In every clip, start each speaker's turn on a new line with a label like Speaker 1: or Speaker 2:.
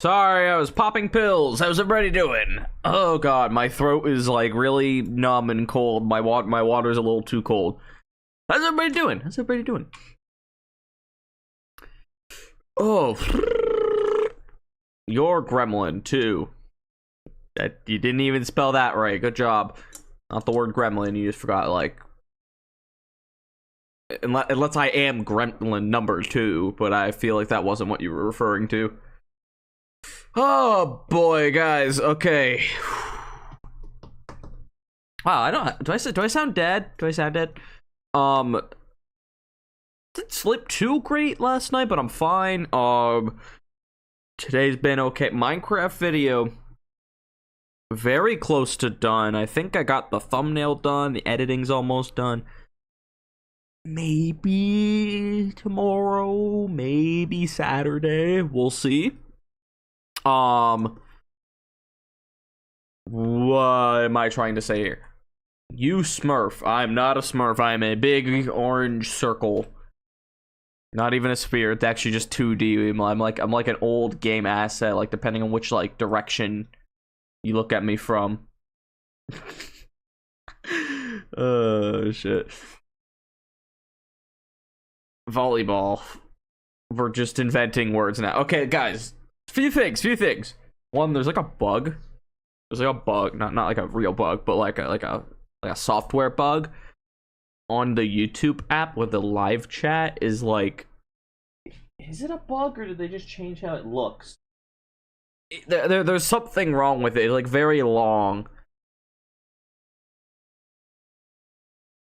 Speaker 1: Sorry, I was popping pills. How's everybody doing? Oh god, my throat is like really numb and cold. My water's a little too cold. How's everybody doing? How's everybody doing? Oh, you're Gremlin too. That you didn't even spell that right. Good job. Not the word gremlin. You just forgot like. Unless I am Gremlin number 2, but I feel like that wasn't what you were referring to. Oh boy, guys. Okay. Wow, I don't. Do I sound dead? Do I sound dead? Didn't sleep too great last night, but I'm fine. Today's been okay. Minecraft video, very close to done. I think I got the thumbnail done. The editing's almost done. Maybe tomorrow, maybe Saturday. We'll see. What am I trying to say here? You Smurf. I'm not a Smurf. I'm a big orange circle. Not even a sphere. It's actually just 2D. I'm like an old game asset, like depending on which like direction you look at me from. Oh shit. Volleyball. We're just inventing words now. Okay, guys. Few things. One, there's like a bug. There's like a bug, not like a real bug, but like a software bug on the YouTube app where the live chat is like. Is it a bug or did they just change how it looks? There's something wrong with it. It's like very long.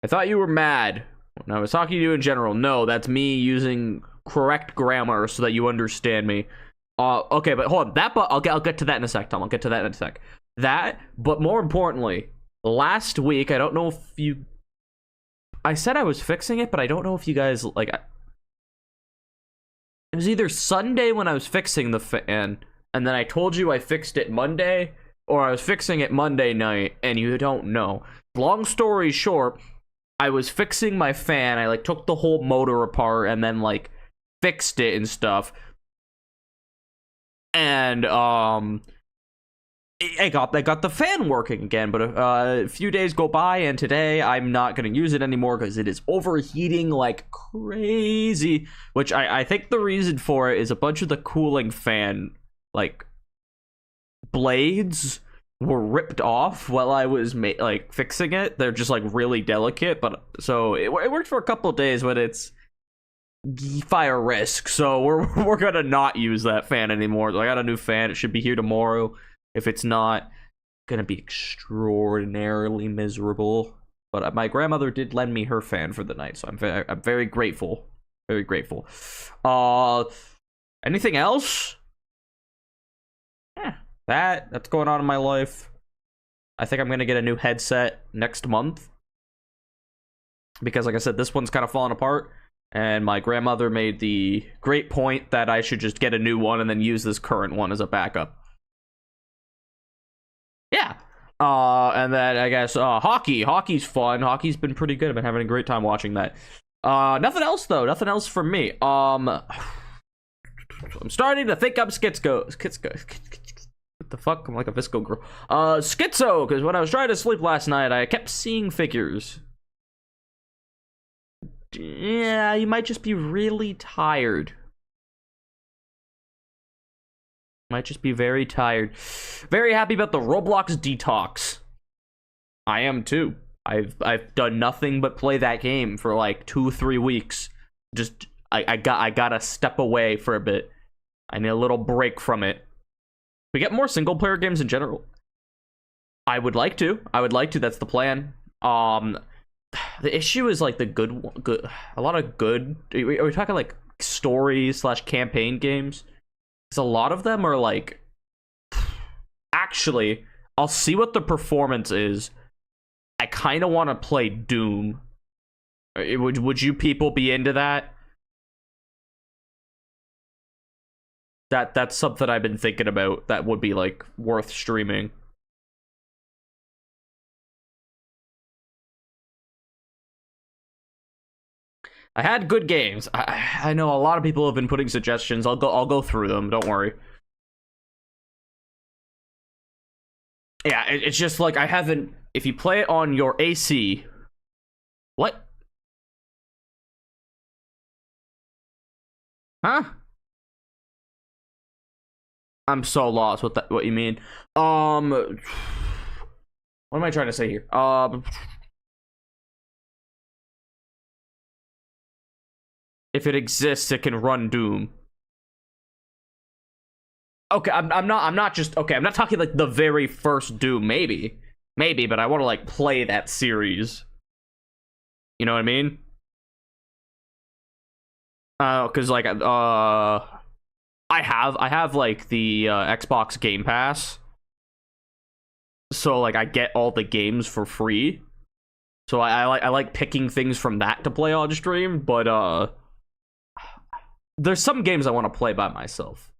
Speaker 1: I thought you were mad. When I was talking to you in general. No, that's me using correct grammar so that you understand me. Okay, but hold on. That, but I'll get to that in a sec, Tom. I'll get to that in a sec. That, but more importantly, last week, I don't know if you. I said I was fixing it, but I don't know if you guys like. It was either Sunday when I was fixing the fan, and then I told you I fixed it Monday, or I was fixing it Monday night, and you don't know. Long story short, I was fixing my fan. I like took the whole motor apart and then like fixed it and stuff. And I got the fan working again, but a few days go by and today I'm not going to use it anymore because it is overheating like crazy, which I think the reason for it is a bunch of the cooling fan like blades were ripped off while I was like fixing it. They're just like really delicate, but so it worked for a couple of days, but it's fire risk, so we're gonna not use that fan anymore. I got a new fan. It should be here tomorrow. If it's not, gonna be extraordinarily miserable. But my grandmother did lend me her fan for the night, so I'm very grateful. Very grateful. Anything else? Yeah, that's going on in my life. I think I'm gonna get a new headset next month because, like I said, this one's kind of falling apart. And my grandmother made the great point that I should just get a new one and then use this current one as a backup. Yeah. And then I guess hockey's fun. Hockey's been pretty good. I've been having a great time watching that. Nothing else though. Nothing else from me. I'm starting to think I'm schizo. What the fuck? I'm like a visco girl. Schizo, because when I was trying to sleep last night, I kept seeing figures. Yeah, you might just be really tired. Might just be very tired. Very happy about the Roblox detox. I am too. I've done nothing but play that game for like 2-3 weeks. Just I gotta step away for a bit. I need a little break from it. We get more single player games in general. I would like to. That's the plan. The issue is like the good, a lot of good. Are we talking like story/campaign games? Because a lot of them are like. Actually, I'll see what the performance is. I kind of want to play Doom. Would you people be into that? That's something I've been thinking about. That would be like worth streaming. I had good games. I know a lot of people have been putting suggestions. I'll go through them. Don't worry. Yeah, it's just like I haven't. If you play it on your AC, what? Huh? I'm so lost. What you mean? What am I trying to say here? If it exists, it can run Doom. Okay, I'm not just okay. I'm not talking like the very first Doom. Maybe, but I want to like play that series. You know what I mean? Cause like I have like the Xbox Game Pass, so like I get all the games for free. So I like picking things from that to play on stream, but there's some games I want to play by myself.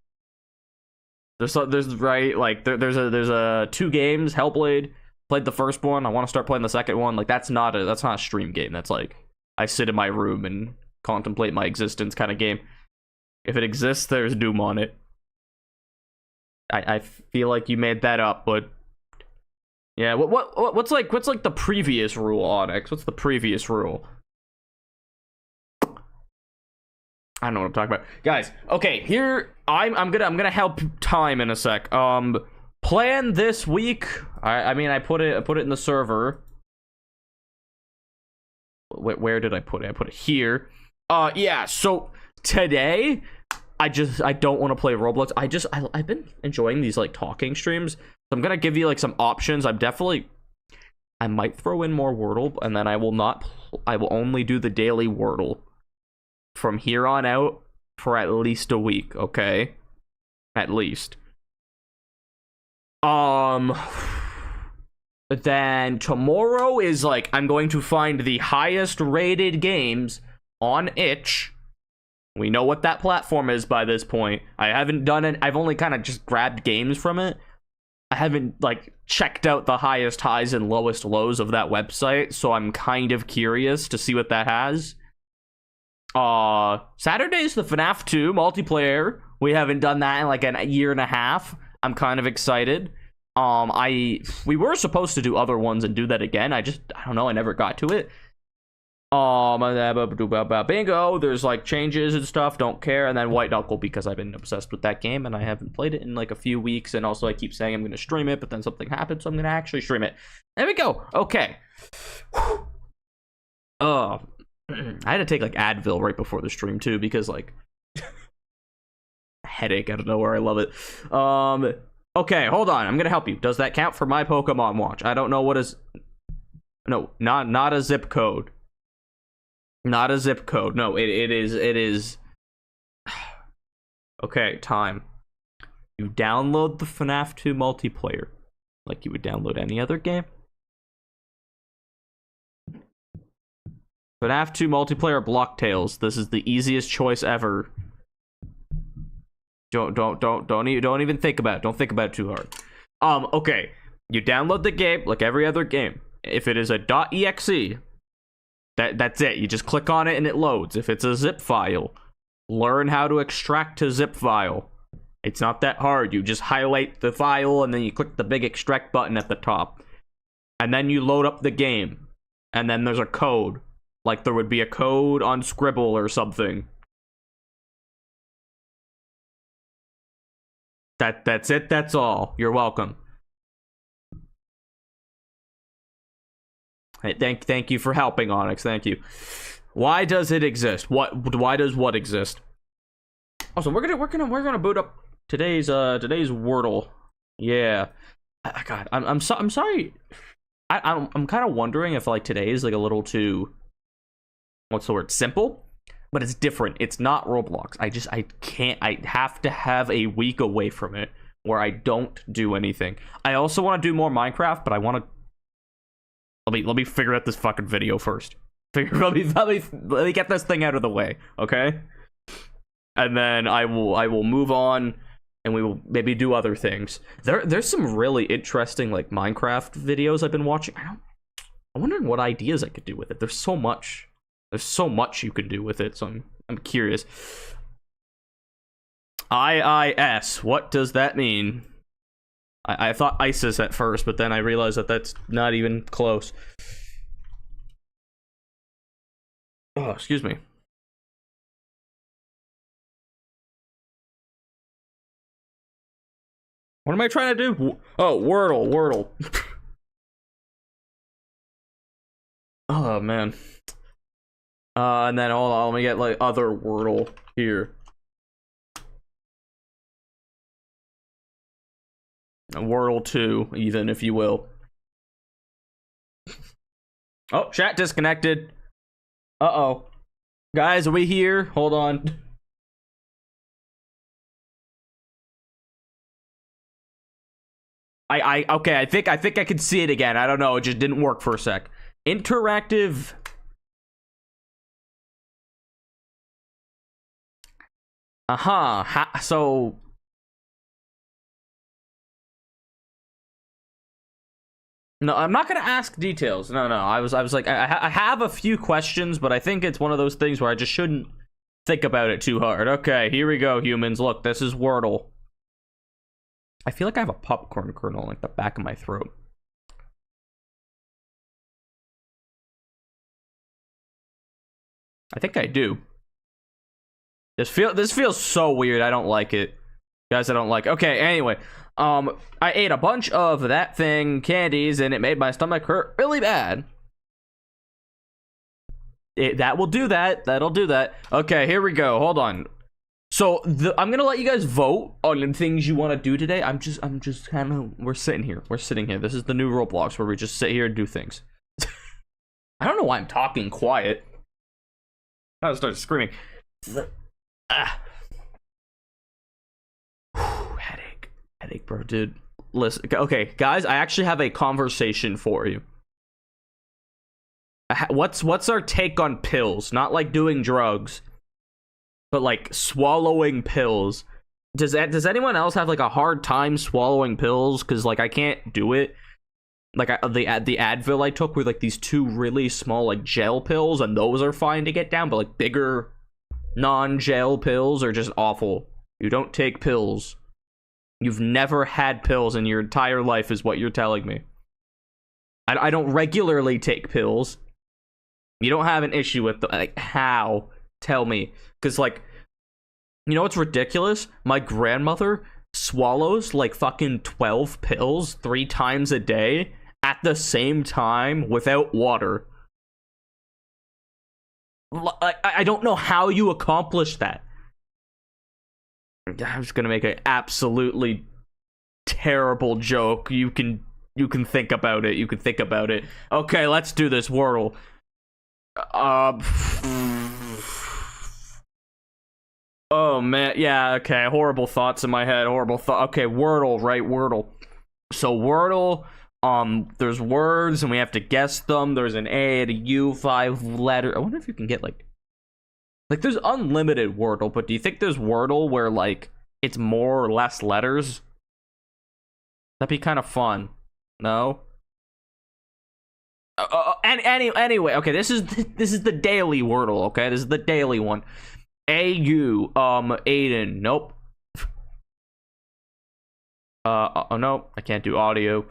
Speaker 1: There's right like there's a two games. Hellblade, played the first one. I want to start playing the second one. Like that's not a stream game. That's like I sit in my room and contemplate my existence kind of game. If it exists, there's Doom on it. I feel like you made that up, but yeah. What's like the previous rule, Onyx? What's the previous rule? I don't know what I'm talking about, guys. Okay, here I'm gonna help time in a sec. Plan this week. I mean I put it in the server. Where did I put it? I put it here. Yeah. So today, I don't want to play Roblox. I've been enjoying these like talking streams. So I'm gonna give you like some options. I might throw in more Wordle, and then I will only do the daily Wordle from here on out for at least a week, okay? At least. Then tomorrow is like I'm going to find the highest rated games on itch. We know what that platform is by this point. I haven't done it. I've only kind of just grabbed games from it. I haven't like checked out the highest highs and lowest lows of that website, so I'm kind of curious to see what that has. Saturday's the FNAF 2 multiplayer. We haven't done that in like a year and a half. I'm kind of excited. We were supposed to do other ones and do that again. I don't know. I never got to it. Bingo. There's like changes and stuff. Don't care. And then White Knuckle, because I've been obsessed with that game and I haven't played it in like a few weeks. And also I keep saying I'm going to stream it, but then something happens, so I'm going to actually stream it. There we go. Okay. I had to take like Advil right before the stream too, because like headache out of nowhere. I love it. Okay, hold on. I'm gonna help you. Does that count for my Pokemon Watch? I don't know what is. No, not a zip code. Not a zip code. No, it is. Okay, time. You download the FNAF 2 multiplayer like you would download any other game. FNAF 2 multiplayer Block Tales. This is the easiest choice ever. Don't even think about it. Don't think about it too hard. Okay. You download the game like every other game. If it is a .exe, that's it. You just click on it and it loads. If it's a zip file, learn how to extract a zip file. It's not that hard. You just highlight the file and then you click the big extract button at the top. And then you load up the game. And then there's a code. Like there would be a code on Scribble or something. That's it. That's all. You're welcome. Hey, thank you for helping, Onyx. Thank you. Why does it exist? Why does what exist? Also, we're gonna boot up today's Wordle. Yeah. God, I'm sorry. I'm kind of wondering if like today is like a little too, what's the word, simple, but it's different. It's not Roblox. I have to have a week away from it where I don't do anything. I also want to do more Minecraft, but I want to let me figure out this fucking video first. Let me get this thing out of the way, okay? And then I will move on and we will maybe do other things. There's some really interesting like Minecraft videos I've been watching. I'm wondering what ideas I could do with it. There's so much you can do with it, so I'm curious. IIS, what does that mean? I thought ISIS at first, but then I realized that that's not even close. Oh, excuse me. What am I trying to do? Oh, Wordle. Oh, man. And then hold on, let me get like other Wordle here. Wordle 2, even, if you will. Oh, chat disconnected. Uh-oh. Guys, are we here? Hold on. Okay, I think I can see it again. I don't know, it just didn't work for a sec. Interactive. So no, I'm not gonna ask details. No. I was like, I have a few questions, but I think it's one of those things where I just shouldn't think about it too hard. Okay, here we go, humans. Look, this is Wordle. I feel like I have a popcorn kernel like the back of my throat. I think I do. This feels so weird. I don't like it. Guys, I don't like it. Okay, anyway. I ate a bunch of that thing, candies, and it made my stomach hurt really bad. That will do that. That'll do that. Okay, here we go. Hold on. So I'm gonna let you guys vote on things you want to do today. I'm just kind of we're sitting here. This is the new Roblox where we just sit here and do things. I don't know why I'm talking quiet. I gotta start screaming. Headache, bro, dude. Listen, okay, guys, I actually have a conversation for you. What's our take on pills? Not like doing drugs, but like swallowing pills. Does anyone else have like a hard time swallowing pills? Because like I can't do it. Like the Advil I took were like these 2 really small like gel pills, and those are fine to get down, but like bigger non-gel pills are just awful. You don't take pills. You've never had pills in your entire life is what you're telling me. I don't regularly take pills. You don't have an issue with them. Like, how? Tell me. Because, like, you know what's ridiculous? My grandmother swallows, like, fucking 12 pills 3 times a day at the same time without water. I don't know how you accomplish that. I'm just gonna make an absolutely terrible joke. You can think about it. You can think about it. Okay, let's do this. Wordle. Oh man, yeah. Okay, horrible thoughts in my head. Horrible thought. Okay, Wordle, right? Wordle. So Wordle. There's words and we have to guess them. There's an A and a U, 5 letter. I wonder if you can get like there's unlimited Wordle, but do you think there's Wordle where like it's more or less letters? That'd be kind of fun. No. Anyway, okay, this is the daily Wordle. Okay, this is the daily one. AU, Aiden. Nope. Oh no, I can't do audio.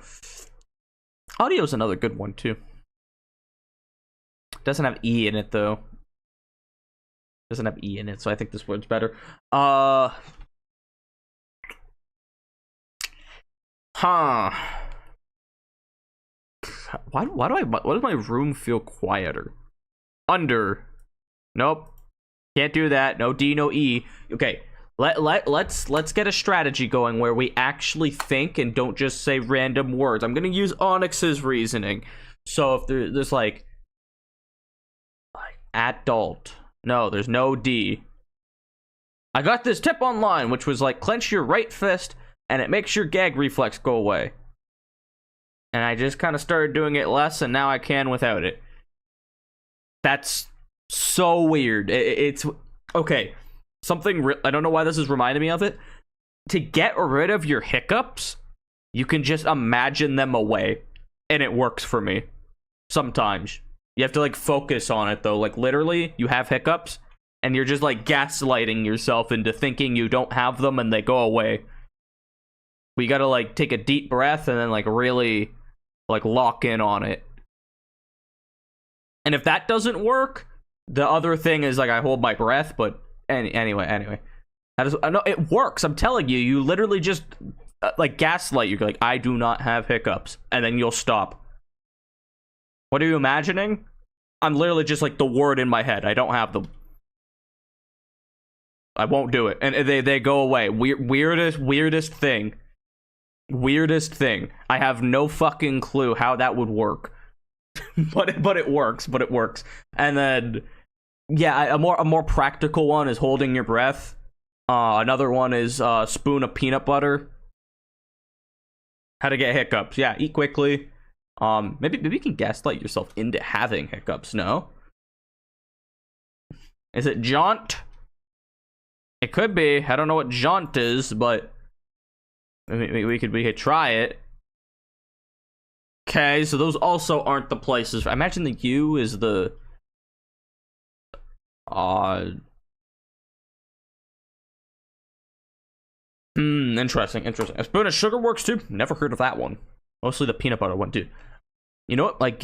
Speaker 1: Audio's another good one too. Doesn't have E in it though. Doesn't have E in it, so I think this word's better. Huh. Why does my room feel quieter? Under. Nope. Can't do that. No D, no E. Okay. Let's get a strategy going where we actually think and don't just say random words. I'm gonna use Onyx's reasoning. So if there's like adult, no, there's no D. I got this tip online, which was like clench your right fist and it makes your gag reflex go away. And I just kind of started doing it less, and now I can without it. That's so weird. It's okay. I don't know why this is reminding me of it. To get rid of your hiccups, you can just imagine them away, and it works for me. Sometimes. You have to, like, focus on it, though. Like, literally, you have hiccups, and you're just, like, gaslighting yourself into thinking you don't have them, and they go away. We gotta like take a deep breath and then like really like lock in on it. And if that doesn't work, the other thing is like I hold my breath, but anyway. No, it works. I'm telling you, you literally just like gaslight. You're like, I do not have hiccups, and then you'll stop. What are you imagining? I'm literally just like the word in my head. I don't have them. I won't do it, and they go away. Weirdest thing. Weirdest thing. I have no fucking clue how that would work, but it works. But it works. And then, yeah, a more practical one is holding your breath. Another one is a spoon of peanut butter. How to get hiccups? Yeah, eat quickly. Maybe you can gaslight yourself into having hiccups. No, is it jaunt? It could be. I don't know what jaunt is, but we could try it. Okay, so those also aren't the places. I imagine the U is the interesting. A spoon of sugar works too. Never heard of that one. Mostly the peanut butter one, dude. You know what? Like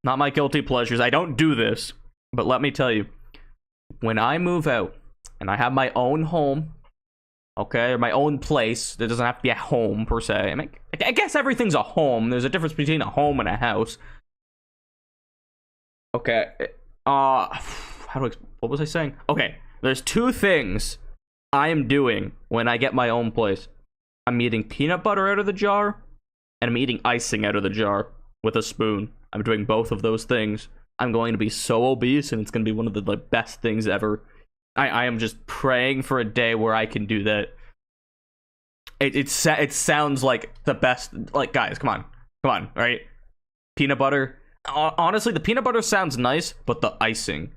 Speaker 1: not my guilty pleasures. I don't do this, but let me tell you, when I move out and I have my own home, okay, or my own place, that doesn't have to be a home per se. I mean, I guess everything's a home. There's a difference between a home and a house. Okay. What was I saying? Okay, there's two things I am doing when I get my own place. I'm eating peanut butter out of the jar, and I'm eating icing out of the jar with a spoon. I'm doing both of those things. I'm going to be so obese, and it's going to be one of the like, best things ever. I am just praying for a day where I can do that. It sounds like the best. Like, guys, come on, right? Peanut butter. Honestly, the peanut butter sounds nice, but the icing.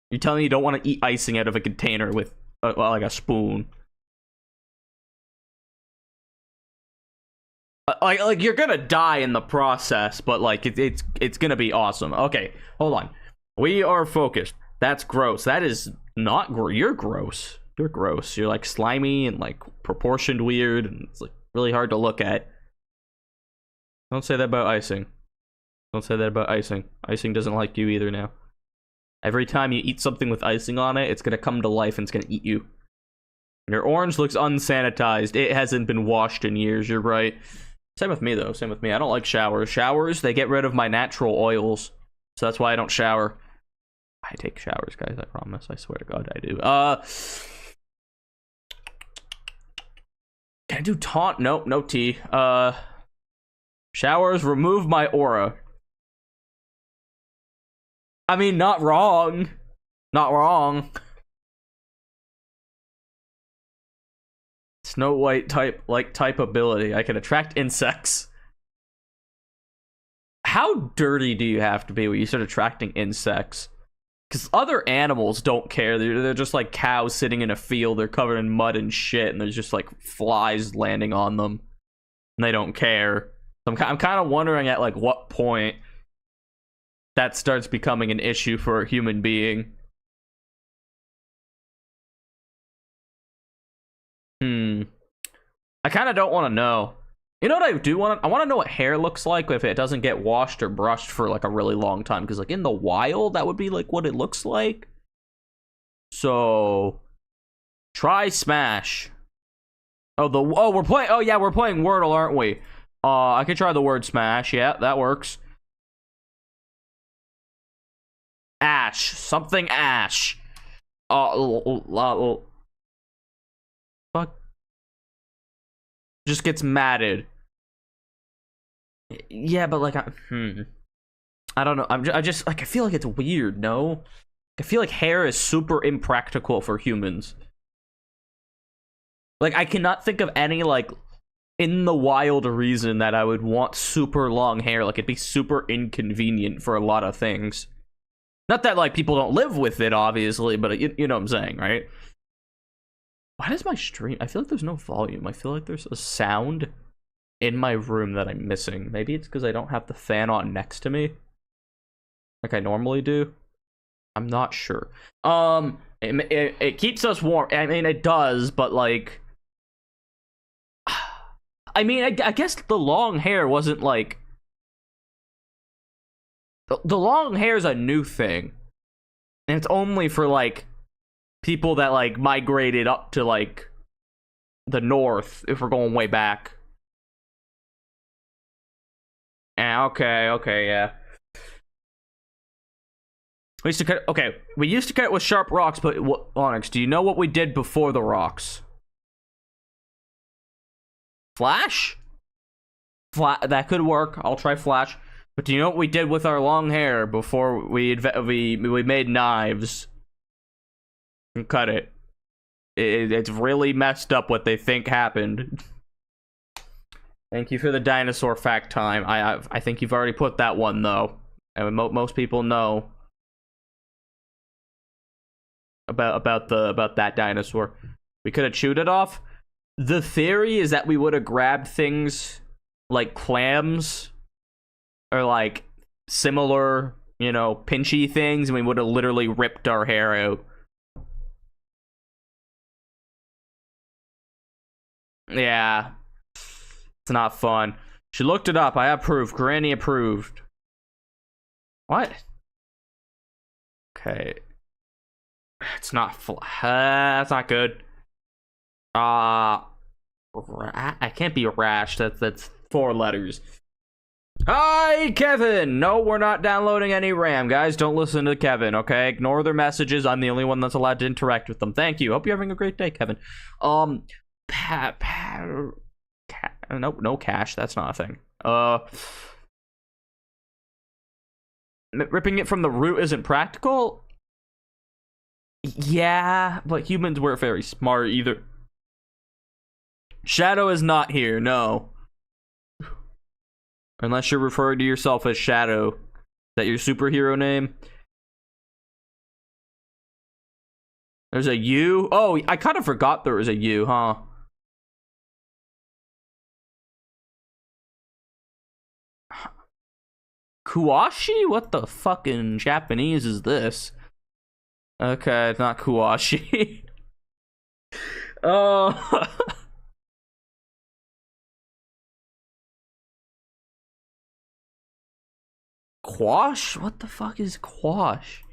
Speaker 1: You're telling me you don't want to eat icing out of a container with like a spoon? Like you're gonna die in the process, but like it's gonna be awesome. Okay, hold on. We are focused. That's gross. That is not gross. You're gross. You're gross. You're like slimy and like proportioned weird, and it's like really hard to look at. Don't say that about icing. Don't say that about icing. Icing doesn't like you either now. Every time you eat something with icing on it, it's gonna come to life and it's gonna eat you. Your orange looks unsanitized. It hasn't been washed in years. You're right. Same with me, though. Same with me. I don't like showers. Showers, they get rid of my natural oils. So that's why I don't shower. I take showers, guys. I promise. I swear to God, I do. Can I do taunt? Nope, no tea. Showers, remove my aura. I mean, not wrong. Not wrong. Snow White type ability. I can attract insects. How dirty do you have to be when you start attracting insects? Because other animals don't care. They're just like cows sitting in a field. They're covered in mud and shit, and there's just like flies landing on them, and they don't care. So I'm kind of wondering at like what point that starts becoming an issue for a human being. I kind of don't want to know. You know what I do want? I want to know what hair looks like if it doesn't get washed or brushed for like a really long time. Because like in the wild, that would be like what it looks like. So try Smash. We're playing. Oh yeah, we're playing Wordle, aren't we? I could try the word Smash. Yeah, that works. Ash, something ash. Fuck. Just gets matted. Yeah, but like, I don't know. I just like I feel like it's weird. No, I feel like hair is super impractical for humans. Like I cannot think of any like in the wild reason that I would want super long hair. Like it'd be super inconvenient for a lot of things. Not that like people don't live with it, obviously, but you know what I'm saying, right? Why does my stream... I feel like there's no volume. I feel like there's a sound in my room that I'm missing. Maybe it's because I don't have the fan on next to me, like I normally do. I'm not sure. It keeps us warm. I mean, it does, but like... I mean, I guess the long hair wasn't like the long hair is a new thing, and it's only for like people that like migrated up to like the north. If we're going way back. Okay, yeah. We used to cut. Okay, we used to cut it with sharp rocks, but Onyx, do you know what we did before the rocks? Flash? That could work. I'll try flash. But do you know what we did with our long hair before we made knives and cut it? It's really messed up what they think happened. Thank you for the dinosaur fact time. I think you've already put that one though, and most people know about that dinosaur. We could have chewed it off. The theory is that we would have grabbed things like clams or like similar, you know, pinchy things, and we would have literally ripped our hair out. Yeah, it's not fun. She looked it up. I approve. Granny approved. What? Okay. It's not that's not good. I can't be rash. That's 4 letters. Hi, Kevin. No, we're not downloading any RAM, guys. Don't listen to Kevin, okay? Ignore their messages. I'm the only one that's allowed to interact with them. Thank you. Hope you're having a great day, Kevin. Nope, no cash. That's not a thing. Ripping it from the root isn't practical. Yeah, but humans weren't very smart either. Shadow is not here, no. Unless you're referring to yourself as Shadow. Is that your superhero name? There's a U? Oh, I kind of forgot there was a U, huh? Kuwashi? What the fucking Japanese is this? Okay, it's not Kuwashi. Oh. Quash? What the fuck is quash?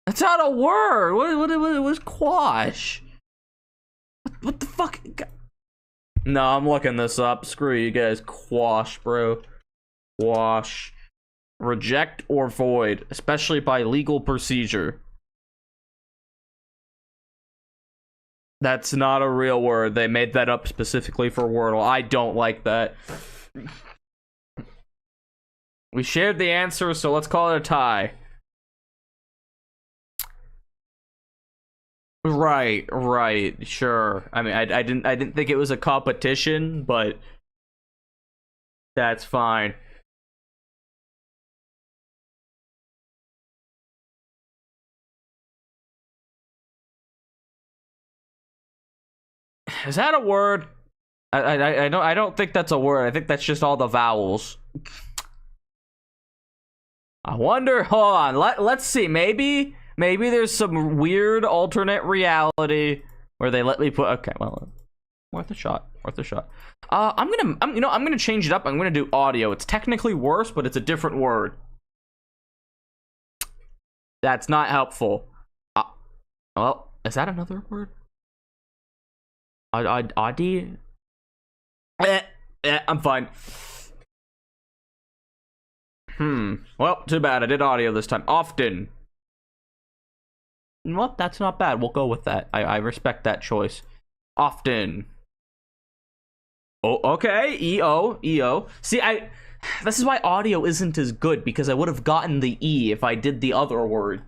Speaker 1: That's not a word. What was quash? What the fuck? No, I'm looking this up. Screw you guys. Quash, bro. Quash. Reject or void, especially by legal procedure. That's not a real word. They made that up specifically for Wordle. I don't like that. We shared the answer, so let's call it a tie. Right, sure. I mean, I didn't think it was a competition, but that's fine. Is that a word? I don't think that's a word. I think that's just all the vowels. I wonder. Hold on. Let's see. Maybe there's some weird alternate reality where they let me put. Okay, well, worth a shot. I'm gonna change it up. I'm gonna do audio. It's technically worse, but it's a different word. That's not helpful. Well, is that another word? Audi? I'm fine. Well, too bad. I did audio this time. Often. Well, that's not bad. We'll go with that. I respect that choice. Often. Oh, okay. EO. See, this is why audio isn't as good, because I would have gotten the E if I did the other word.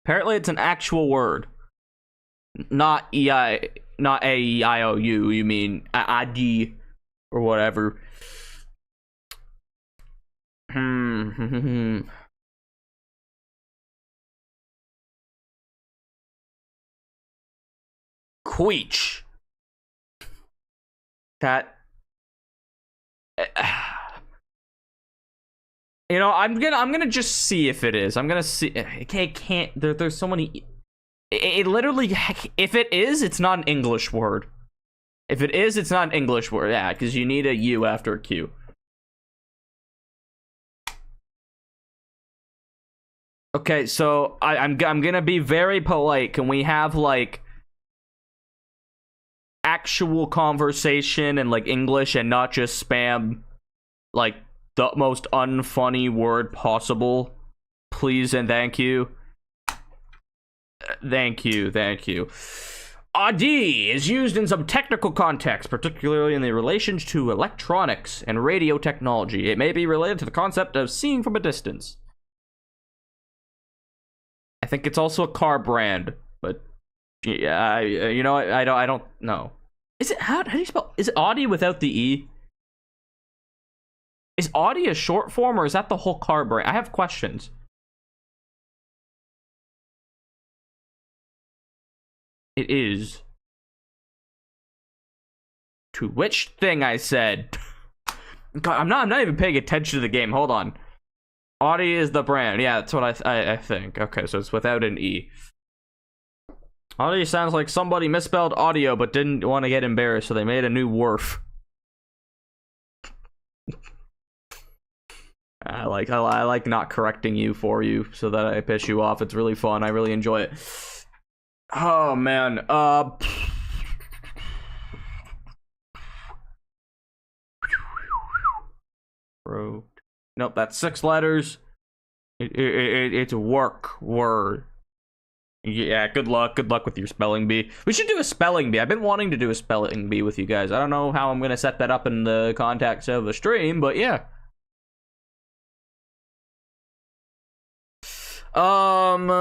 Speaker 1: Apparently, it's an actual word. Not not A-E-I-O-U. You mean A-D or whatever. Queech. That. You know, I'm gonna just see if it is. I'm gonna see. Okay, can't. There's so many. It literally. If it is, it's not an English word. If it is, it's not an English word. Yeah, because you need a U after a Q. Okay, so I'm gonna be very polite. Can we have like actual conversation and like English and not just spam like the most unfunny word possible? Please and thank you. Thank you, thank you. AD is used in some technical contexts, particularly in the relation to electronics and radio technology. It may be related to the concept of seeing from a distance. I think it's also a car brand, but yeah, you know what? I don't know. Is it how do you spell? Is it Audi without the E? Is Audi a short form or is that the whole car brand? I have questions. It is. To which thing I said? God, I'm not even paying attention to the game. Hold on. Audi is the brand. Yeah, that's what I think. Okay, so it's without an E. Audi sounds like somebody misspelled audio but didn't want to get embarrassed, so they made a new wharf. I like not correcting you for you so that I piss you off. It's really fun. I really enjoy it. Oh man. Bro. Nope, that's 6 letters. It's a work word. Yeah, good luck with your spelling bee. We should do a spelling bee. I've been wanting to do a spelling bee with you guys. I don't know how I'm gonna set that up in the context of the stream, but yeah. The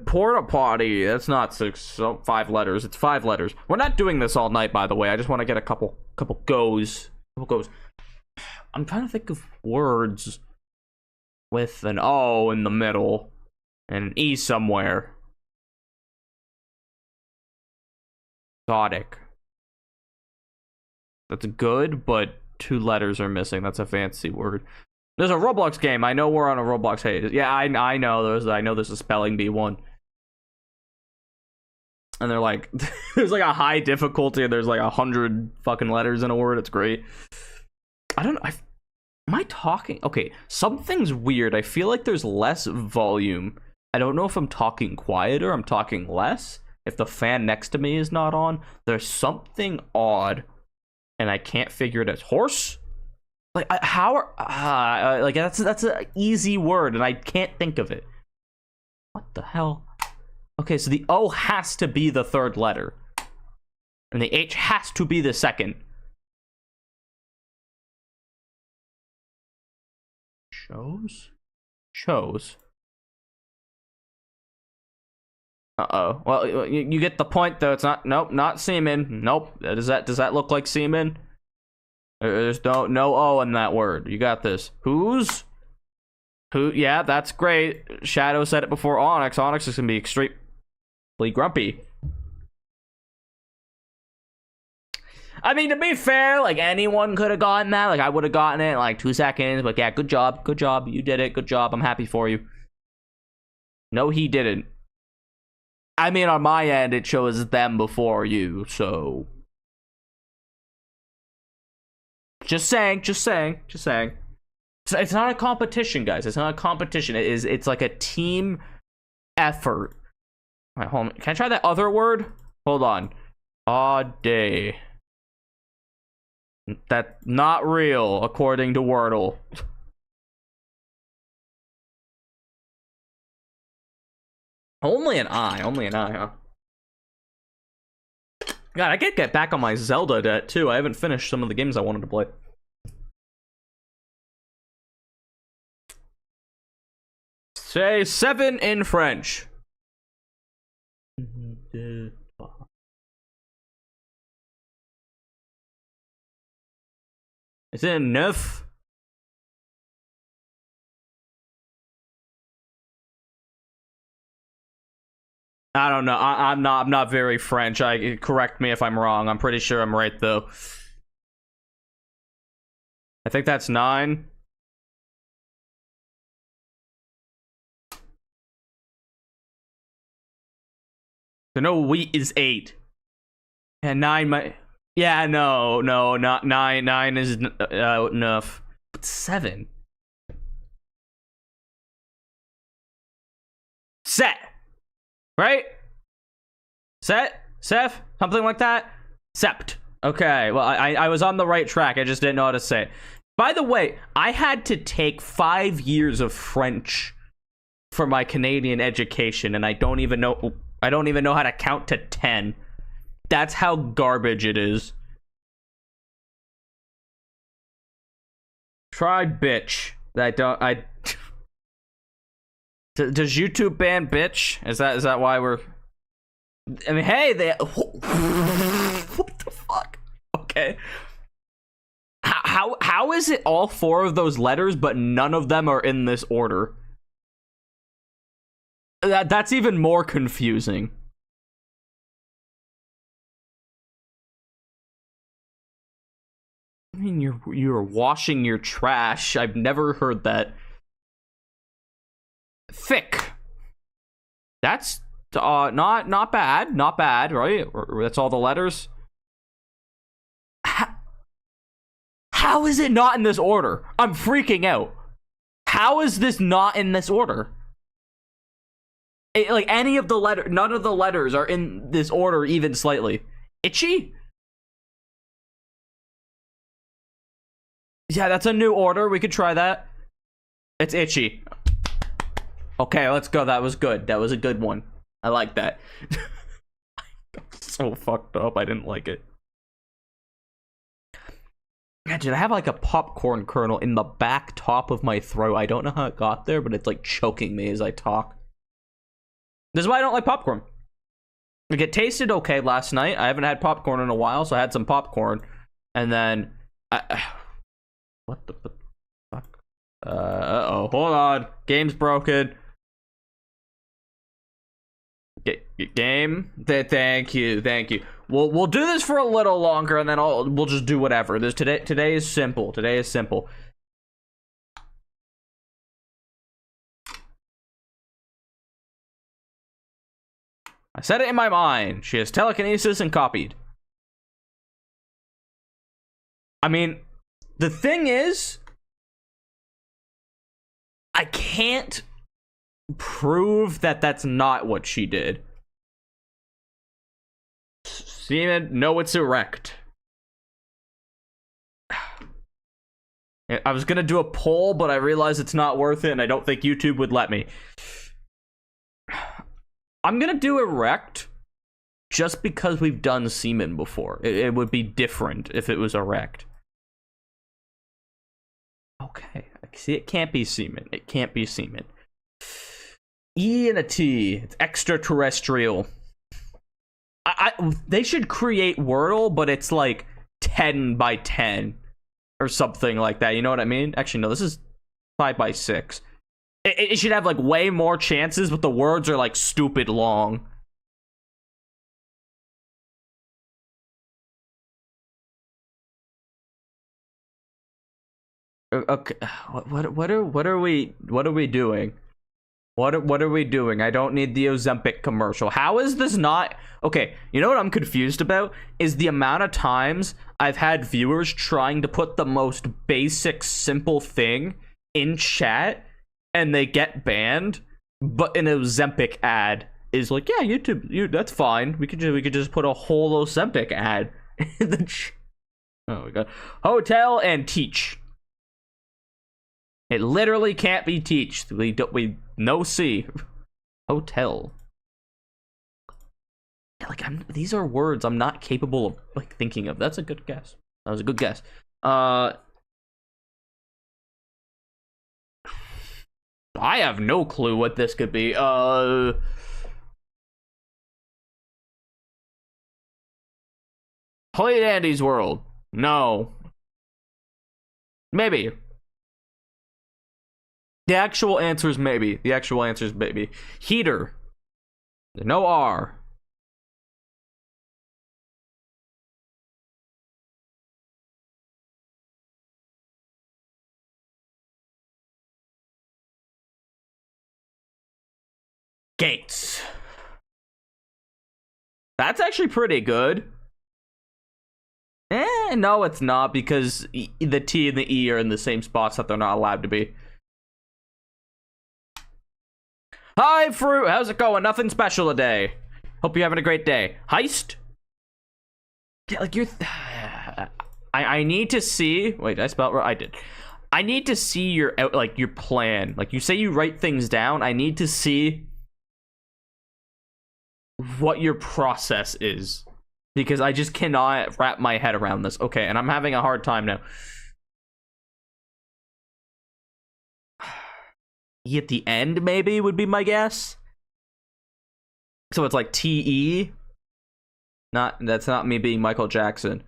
Speaker 1: porta potty. That's not 5 letters. It's 5 letters. We're not doing this all night, by the way. I just want to get a couple goes. I'm trying to think of words with an O in the middle and an E somewhere. Exotic. That's good, but 2 letters are missing. That's a fancy word. There's a Roblox game. I know we're on a Roblox. Hey, yeah, I know. There's a spelling bee one. And they're like, there's like a high difficulty. And there's like 100 fucking letters in a word. It's great. I don't know. Am I talking? Okay, something's weird. I feel like there's less volume. I don't know if I'm talking quieter. I'm talking less. If the fan next to me is not on, there's something odd, and I can't figure it out. Horse? Like how are like that's an easy word, and I can't think of it. What the hell? Okay, so the O has to be the 3rd letter, and the H has to be the 2nd. Chose. Uh-oh. Well, you get the point, though. It's not. Nope, not semen. Nope. Does that look like semen? There's no O in that word. You got this. Who? Yeah, that's great. Shadow said it before Onyx. Onyx is gonna be extremely grumpy. I mean, to be fair, like anyone could have gotten that. Like I would have gotten it in like 2 seconds. But yeah, good job. You did it. Good job. I'm happy for you. No, he didn't. I mean, on my end, it shows them before you. So, just saying. It's not a competition, guys. It's not a competition. It's like a team effort. All right, hold on. Can I try that other word? Hold on. Odd day. That's not real, according to Wordle. Only an I, huh? God, I could get back on my Zelda debt, too. I haven't finished some of the games I wanted to play. Say 7 in French. Is it 9? I don't know. I'm not very French. Correct me if I'm wrong. I'm pretty sure I'm right though. I think that's 9. So no, wheat is 8. And nine might. Yeah, no, no, not nine. Nine is enough. But seven. Set. Right? Set? Seth? Something like that? Sept. Okay, well, I was on the right track. I just didn't know how to say it. By the way, I had to take 5 years of French for my Canadian education, and I don't even know how to count to 10. That's how garbage it is. Try bitch. Does YouTube ban bitch? Is that why we're... I mean, hey, they... What the fuck? Okay. How is it all 4 of those letters, but none of them are in this order? That's even more confusing. I mean, you're washing your trash. I've never heard that. Thick. That's not bad, right? That's all the letters. How is it not in this order? I'm freaking out. How is this not in this order? Like any of the none of the letters are in this order even slightly. Itchy? Yeah, that's a new order. We could try that. It's itchy. Okay, let's go. That was good. That was a good one. I like that. So fucked up. I didn't like it. Imagine I have like a popcorn kernel in the back top of my throat. I don't know how it got there, but it's like choking me as I talk. This is why I don't like popcorn. Like, it tasted okay last night. I haven't had popcorn in a while, so I had some popcorn. And then... what the fuck? Uh-oh. Hold on. Game's broken. Game? Thank you. We'll do this for a little longer, and then we'll just do whatever. Today is simple. Today is simple. I said it in my mind. She has telekinesis and copied. I mean, the thing is, I can't prove that that's not what she did. Semen, no, it's erect. I was gonna do a poll, but I realized it's not worth it, and I don't think YouTube would let me. I'm gonna do erect just because we've done semen before. It would be different if it was erect. Okay, see, it can't be semen. It can't be semen. E and a T. It's extraterrestrial. They should create Wordle, but it's like 10 by 10 or something like that. You know what I mean? Actually, no, this is 5 by 6. It should have like way more chances, but the words are like stupid long. Okay, what are we doing? What are we doing? I don't need the Ozempic commercial. How is this not... Okay, you know what I'm confused about? Is the amount of times I've had viewers trying to put the most basic, simple thing in chat, and they get banned, but an Ozempic ad is like, yeah, YouTube, that's fine. We could just put a whole Ozempic ad in the oh, we got hotel and teach. It literally can't be teach. We no C. Hotel. Yeah, like these are words I'm not capable of like thinking of. That's a good guess. That was a good guess. I have no clue what this could be. Play Andy's World. No. Maybe. The actual answer is maybe. The actual answer is maybe. Heater. No R. Gates. That's actually pretty good. No, it's not, because the T and the E are in the same spots that they're not allowed to be. Hi, Fruit. How's it going? Nothing special today. Hope you're having a great day. Heist? Yeah, like, you're... I need to see... Wait, did I spell it right? I did. I need to see your, like, your plan. Like, you say you write things down. I need to see what your process is, because I just cannot wrap my head around this. Okay, and I'm having a hard time now. E at the end, maybe, would be my guess. So it's like T-E. That's not me being Michael Jackson.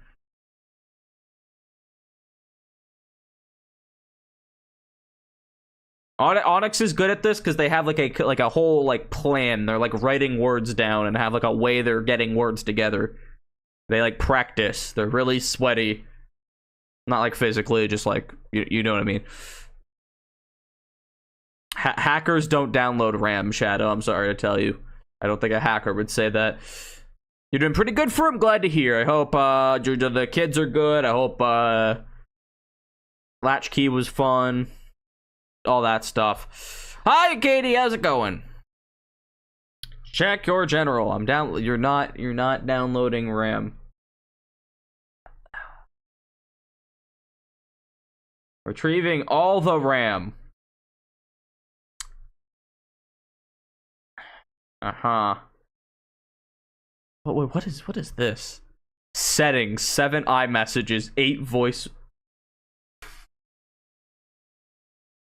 Speaker 1: Onyx is good at this because they have like a whole like plan. They're like writing words down and have like a way they're getting words together. They like practice. They're really sweaty. Not like physically, just like you know what I mean. Hackers don't download RAM, Shadow. I'm sorry to tell you. I don't think a hacker would say that. You're doing pretty good for him. Glad to hear. I hope the kids are good. I hope Latchkey was fun. All that stuff. Hi, Katie. How's it going? Check your general. I'm down. You're not downloading RAM. Retrieving all the RAM. Uh-huh. Wait, what is this? Settings, 7 iMessages, 8 voice.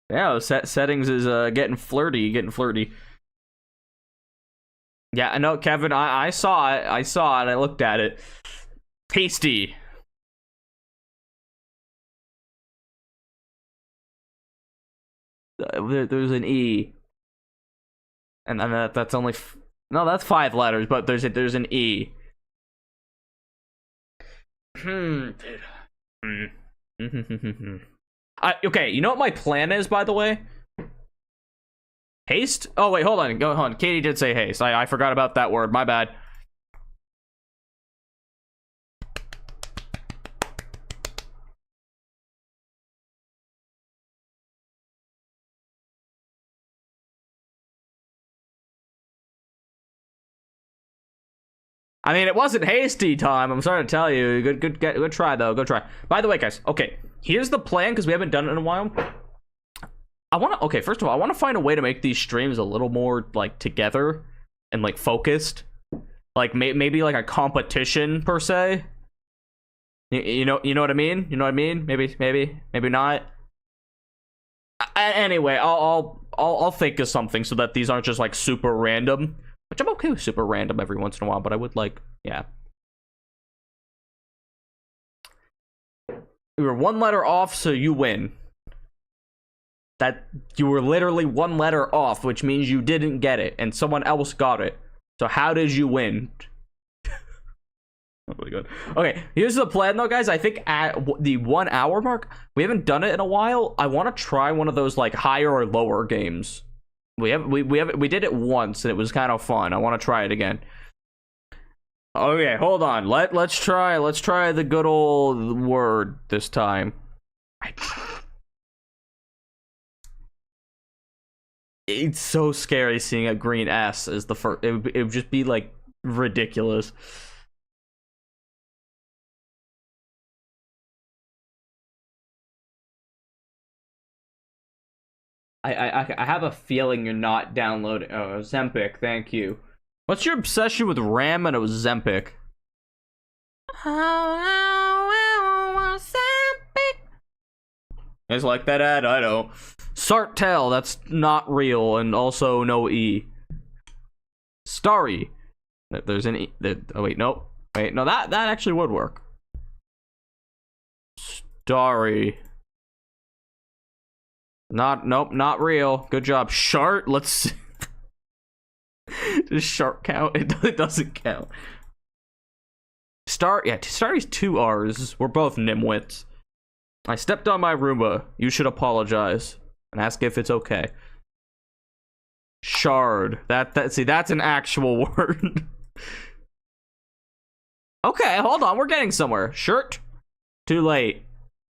Speaker 1: Yeah, settings is getting flirty. Yeah, I know, Kevin. I saw it. I looked at it. Tasty. There's an E, and that's only no, that's 5 letters, but there's an E. Okay, you know what my plan is, by the way? Haste? Oh, wait, hold on. Katie did say haste. I forgot about that word. My bad. I mean, it wasn't hasty time. I'm sorry to tell you. Good try, though. Good try. By the way, guys, okay, here's the plan, because we haven't done it in a while. Okay, first of all, I want to find a way to make these streams a little more, like, together and, like, focused. Like, maybe, like, a competition, per se. You know what I mean? You know what I mean? Maybe not. Anyway, I'll think of something so that these aren't just, like, super random. Which I'm okay with super random every once in a while, but I would like, yeah. You were 1 letter off, so you win. That you were literally 1 letter off, which means you didn't get it, and someone else got it. So how did you win? Oh my god. Okay, here's the plan though, guys. I think at the 1 hour mark, we haven't done it in a while. I want to try one of those like higher or lower games. We did it once and it was kind of fun. I want to try it again. Okay, hold on. Let's try the good old word this time. It's so scary seeing a green S as the first. It would just be like ridiculous. I have a feeling you're not downloading. Oh, Ozempic, thank you. What's your obsession with RAM and Ozempic? Guys like that ad? I don't. Sartell, that's not real, and also no E. Starry. There's an E. Oh wait, nope. Wait, no, that actually would work. Starry. Nope, not real. Good job. Shart, let's see. Does Shart count? It doesn't count. Starry's 2 R's. We're both nimwits. I stepped on my Roomba. You should apologize and ask if it's okay. Shard. See, that's an actual word. Okay, hold on. We're getting somewhere. Shirt. Too late.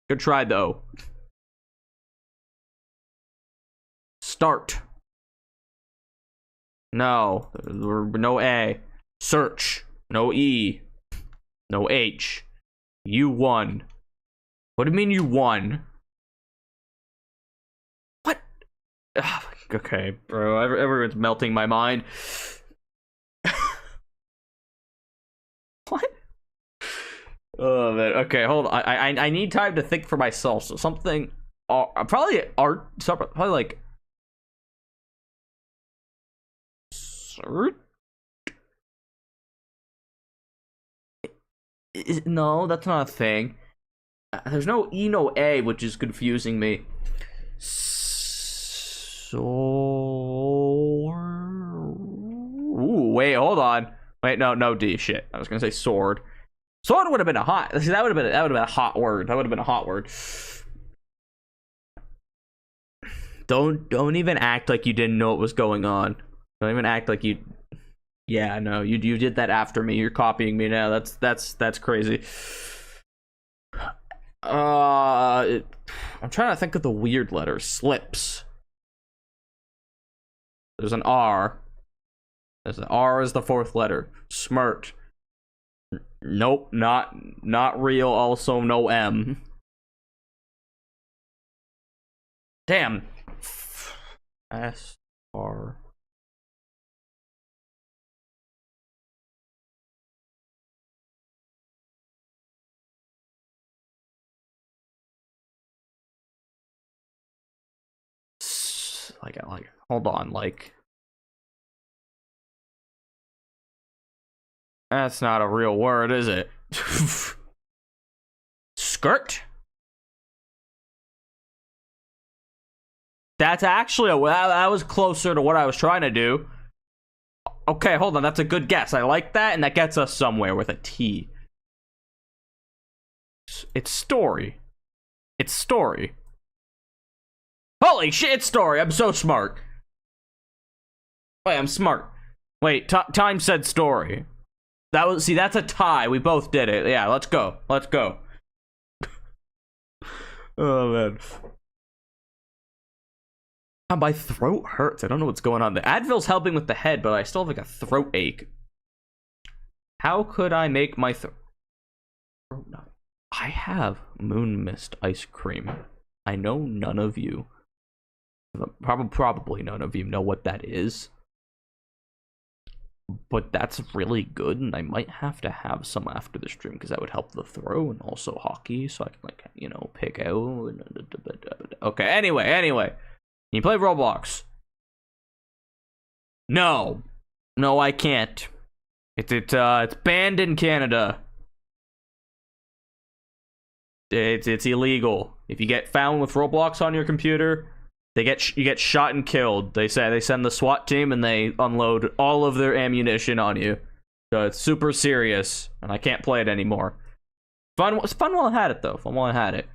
Speaker 1: Good try, though. Start. No. No A. Search. No E. No H. You won. What do you mean you won? What? Ugh, okay, bro. Everyone's melting my mind. What? Oh man. Okay, hold on. I need time to think for myself. So something. Probably art. Probably like. Cert? No, that's not a thing. There's no E, no A, which is confusing me. So. Ooh, wait, hold on. Wait, no D. Shit, I was gonna say sword. Sword would have been a hot. See, that would have been a hot word. That would have been a hot word. Don't even act like you didn't know what was going on. Don't even act like you. Yeah, no, you did that after me. You're copying me now. That's crazy. I'm trying to think of the weird letters. Slips. There's an R. There's an R is the fourth letter. Smirt. Nope, not real. Also, no M. Damn. S R. Like, hold on, like. That's not a real word, is it? Skirt? That's actually that was closer to what I was trying to do. Okay, hold on. That's a good guess. I like that, and that gets us somewhere with a T. It's story. It's story. Holy shit, it's story. I'm so smart. Wait, I'm smart. Wait, time said story. That's a tie. We both did it. Yeah, let's go. Let's go. Oh man. My throat hurts. I don't know what's going on. The Advil's helping with the head, but I still have like a throat ache. How could I make my throat? I have moon mist ice cream. I know none of you, probably none of you know what that is. But that's really good, and I might have to have some after the stream because that would help the throw and also hockey, so I can, like, you know, pick out. Okay, anyway. You play Roblox? No, I can't. It's banned in Canada. It's illegal. If you get found with Roblox on your computer, you get shot and killed. They send the SWAT team and they unload all of their ammunition on you. So it's super serious, and I can't play it anymore. It's fun while I had it though. Fun while I had it.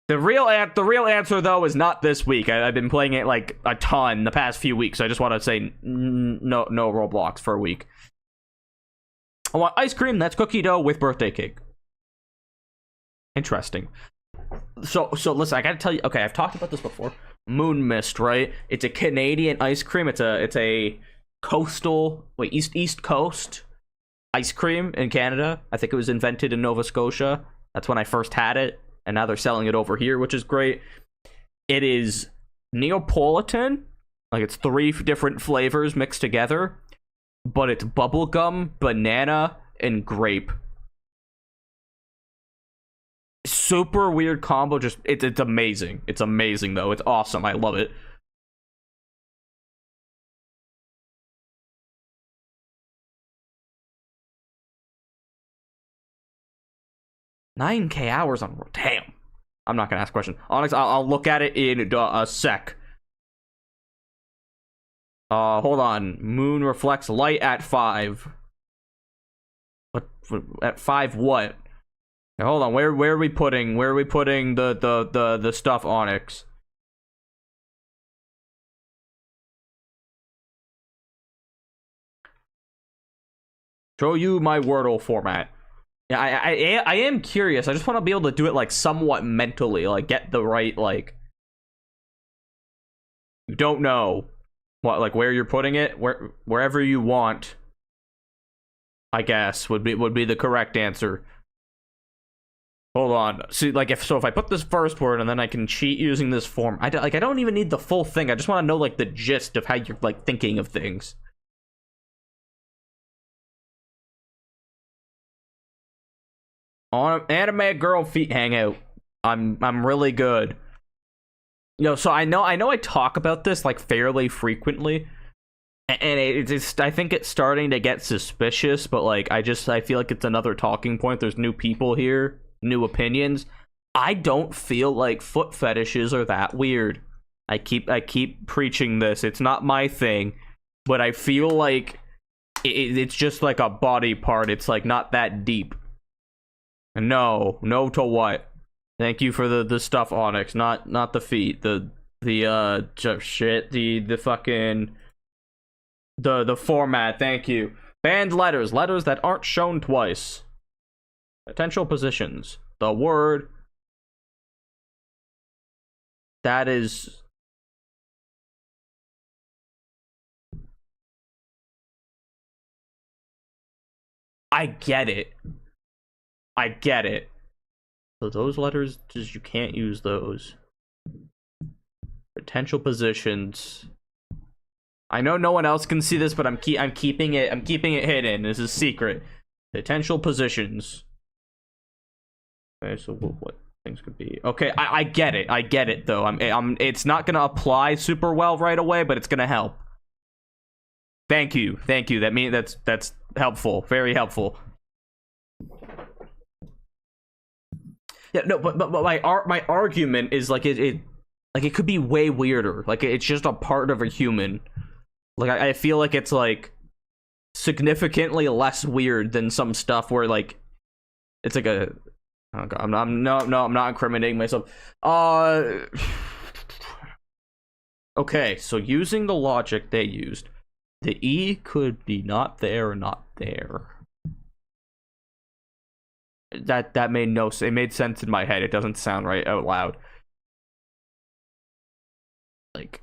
Speaker 1: The real answer though is not this week. I've been playing it like a ton the past few weeks. So I just want to say no Roblox for a week. I want ice cream that's cookie dough with birthday cake. Interesting. So listen, I gotta tell you. Okay, I've talked about this before. Moon Mist, right? It's a Canadian ice cream. It's a coastal, East Coast ice cream in Canada. I think it was invented in Nova Scotia. That's when I first had it, and now they're selling it over here, which is great. It is Neapolitan, like it's 3 different flavors mixed together, but it's bubblegum, banana, and grape. Super weird combo. Just it's amazing. It's amazing though. It's awesome. I love it. $9K hours on. Damn. I'm not gonna ask a question. Onyx, I'll look at it in a sec. Hold on. Moon reflects light at 5. What at 5? What? Hey, hold on. Where are we putting? Where are we putting the stuff, Onyx? Show you my Wordle format. Yeah, I am curious. I just want to be able to do it like somewhat mentally, like get the right like. You don't know what like where you're putting it, wherever you want. I guess would be the correct answer. Hold on. See, like if I put this first word and then I can cheat using this form. I don't even need the full thing. I just want to know like the gist of how you're like thinking of things. On anime girl feet hangout. I'm really good. So I know I talk about this like fairly frequently. And it's I think it's starting to get suspicious, but like I feel like it's another talking point. There's new people here, new opinions. I don't feel like foot fetishes are that weird. I keep preaching this. It's not my thing, but I feel like it's just like a body part. It's like not that deep. No to what? Thank you for the stuff, Onyx. Not the feet. The shit. The fucking the format. Thank you. Banned letters that aren't shown twice. Potential positions. The word that is I get it. So those letters, just you can't use those. Potential positions. I know no one else can see this, but I'm keeping it hidden. This is secret. Potential positions. Okay, so what things could be? Okay, I get it though. It's not gonna apply super well right away, but it's gonna help. Thank you. That's helpful. Very helpful. Yeah, no, but my argument is like it could be way weirder. Like it's just a part of a human. Like I feel like it's like significantly less weird than some stuff where like it's like a. Oh God, I'm not incriminating myself. Okay, so using the logic they used, the E could be not there or not there. That made no sense. It made sense in my head. It doesn't sound right out loud. Like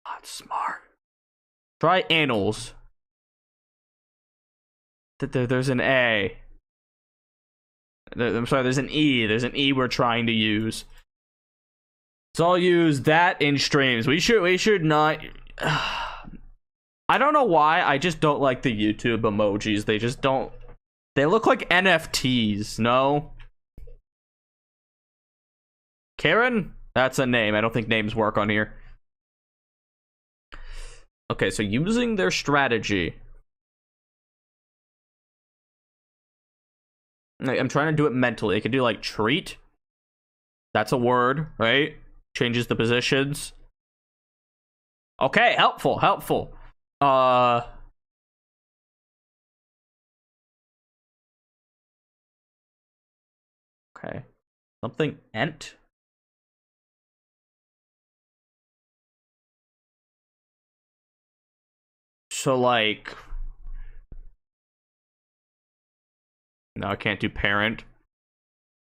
Speaker 1: that's smart. Try annals. There's an A. I'm sorry, there's an E. There's an E we're trying to use. So I'll use that in streams. We should not. I don't know why. I just don't like the YouTube emojis. They just don't. They look like NFTs. No. Karen? That's a name. I don't think names work on here. Okay, so using their strategy. I'm trying to do it mentally. I can do like treat. That's a word, right? Changes the positions. Okay, helpful. Okay. Something ent. So like no, I can't do parent.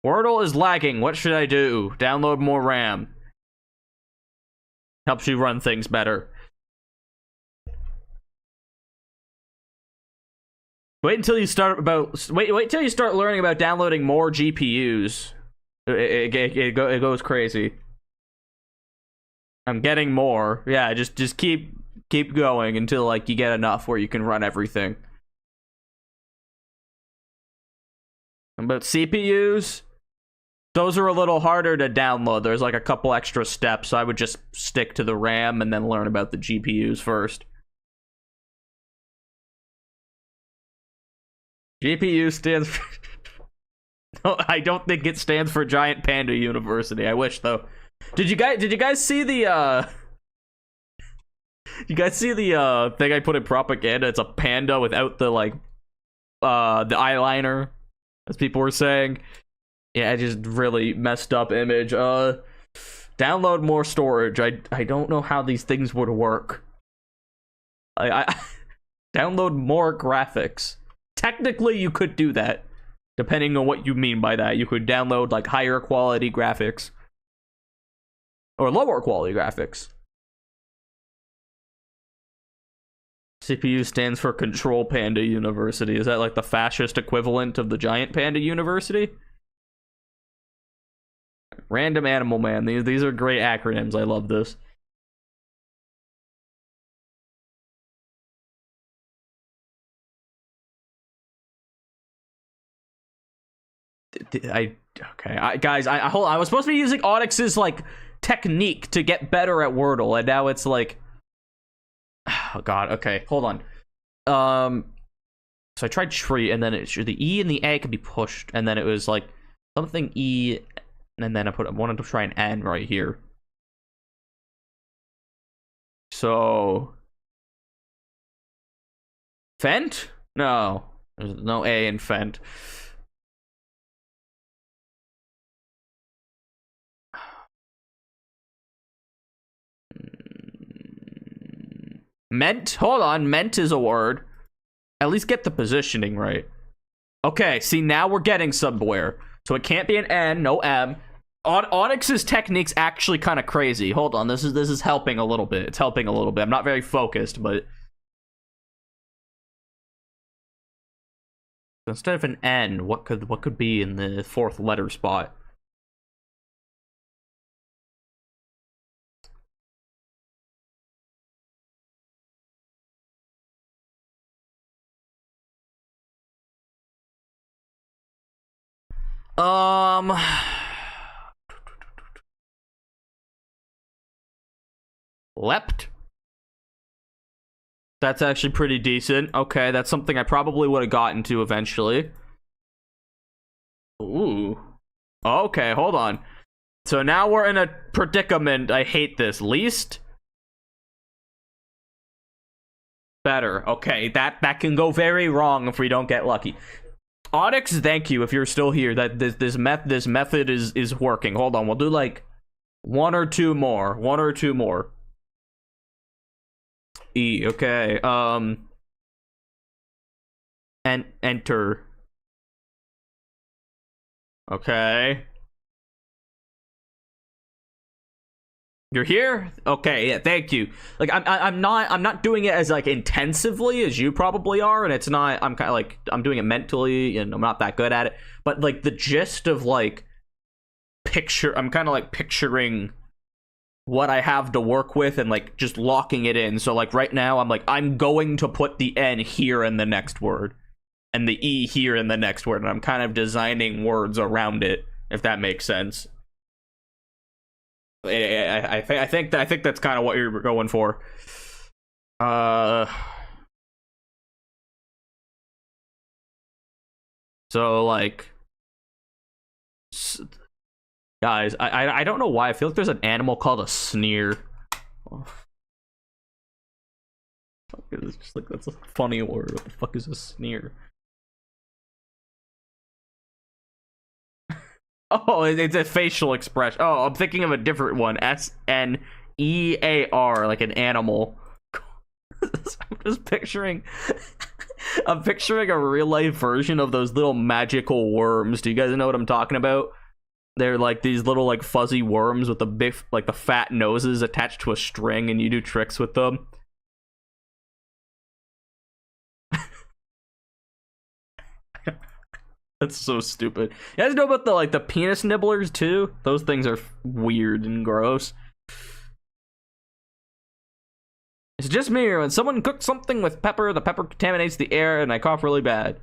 Speaker 1: Wordle is lagging. What should I do? Download more RAM. Helps you run things better. Wait till you start learning about downloading more GPUs. It goes crazy. I'm getting more. Yeah, just keep going until like you get enough where you can run everything. But CPUs, those are a little harder to download. There's like a couple extra steps. So I would just stick to the RAM and then learn about the GPUs first. GPU stands for... No, I don't think it stands for Giant Panda University. I wish though. Did you guys see the You guys see the thing I put in propaganda? It's a panda without the like the eyeliner, as people were saying. Yeah, just really messed up image. Download more storage. I don't know how these things would work. I download more graphics. Technically, you could do that, depending on what you mean by that. You could download like higher quality graphics or lower quality graphics. CPU stands for Control Panda University. Is that like the fascist equivalent of the Giant Panda University? Random Animal Man. These are great acronyms. I love this. Guys, I was supposed to be using Onyx's like technique to get better at Wordle, and now it's like, oh god. Okay, hold on. So I tried tree, and then the E and the A could be pushed, and then it was like something E, and then I wanted to try an N right here. So Fent? No, there's no A in Fent. Meant? Hold on. Meant is a word. At least get the positioning right. Okay, see, now we're getting somewhere. So it can't be an N, no M. Onyx's technique's actually kind of crazy. Hold on, this is helping a little bit. It's helping a little bit. I'm not very focused, but instead of an N, what could be in the fourth letter spot? Leapt? That's actually pretty decent. Okay, that's something I probably would have gotten to eventually. Ooh. Okay, hold on. So now we're in a predicament. I hate this. Least? Better. Okay, that can go very wrong if we don't get lucky. Onyx, thank you if you're still here. That this method is working. Hold on, we'll do like one or two more. E, okay. And enter. Okay. You're here? Okay, yeah, thank you. Like I'm not doing it as like intensively as you probably are, and it's not, I'm kind of like, I'm doing it mentally and I'm not that good at it. But like the gist of like I'm kind of like picturing what I have to work with and like just locking it in. So like right now I'm like, I'm going to put the N here in the next word and the E here in the next word, and I'm kind of designing words around it, if that makes sense. I think that's kind of what you're going for. So like, guys, I don't know why I feel like there's an animal called a sneer. It's just like, that's a funny word. What the fuck is a sneer? Oh, it's a facial expression. Oh, I'm thinking of a different one. SNEAR, like an animal. I'm just picturing. I'm picturing a real life version of those little magical worms. Do you guys know what I'm talking about? They're like these little like fuzzy worms with the big, like the fat noses attached to a string, and you do tricks with them. That's so stupid. You guys know about the penis nibblers too? Those things are weird and gross. It's just me, when someone cooks something with pepper, the pepper contaminates the air and I cough really bad.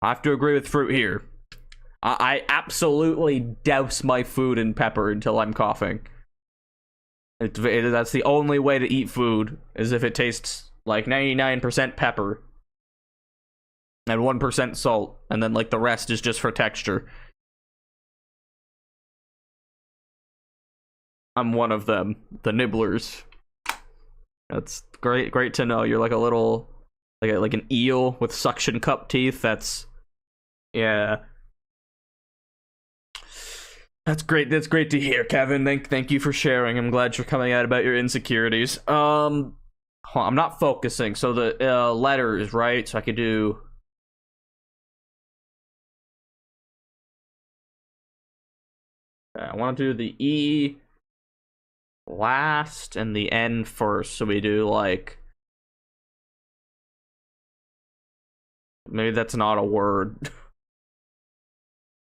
Speaker 1: I have to agree with fruit here. I absolutely douse my food in pepper until I'm coughing. That's the only way to eat food, is if it tastes like 99% pepper and 1% salt, and then like the rest is just for texture. I'm one of them, the nibblers. That's great to know. You're like a little, like an eel with suction cup teeth. That's, yeah. That's great. That's great to hear, Kevin. Thank you for sharing. I'm glad you're coming out about your insecurities. I'm not focusing. So the letters, right? So I could do. I want to do the E last and the N first. So we do like. Maybe that's not a word.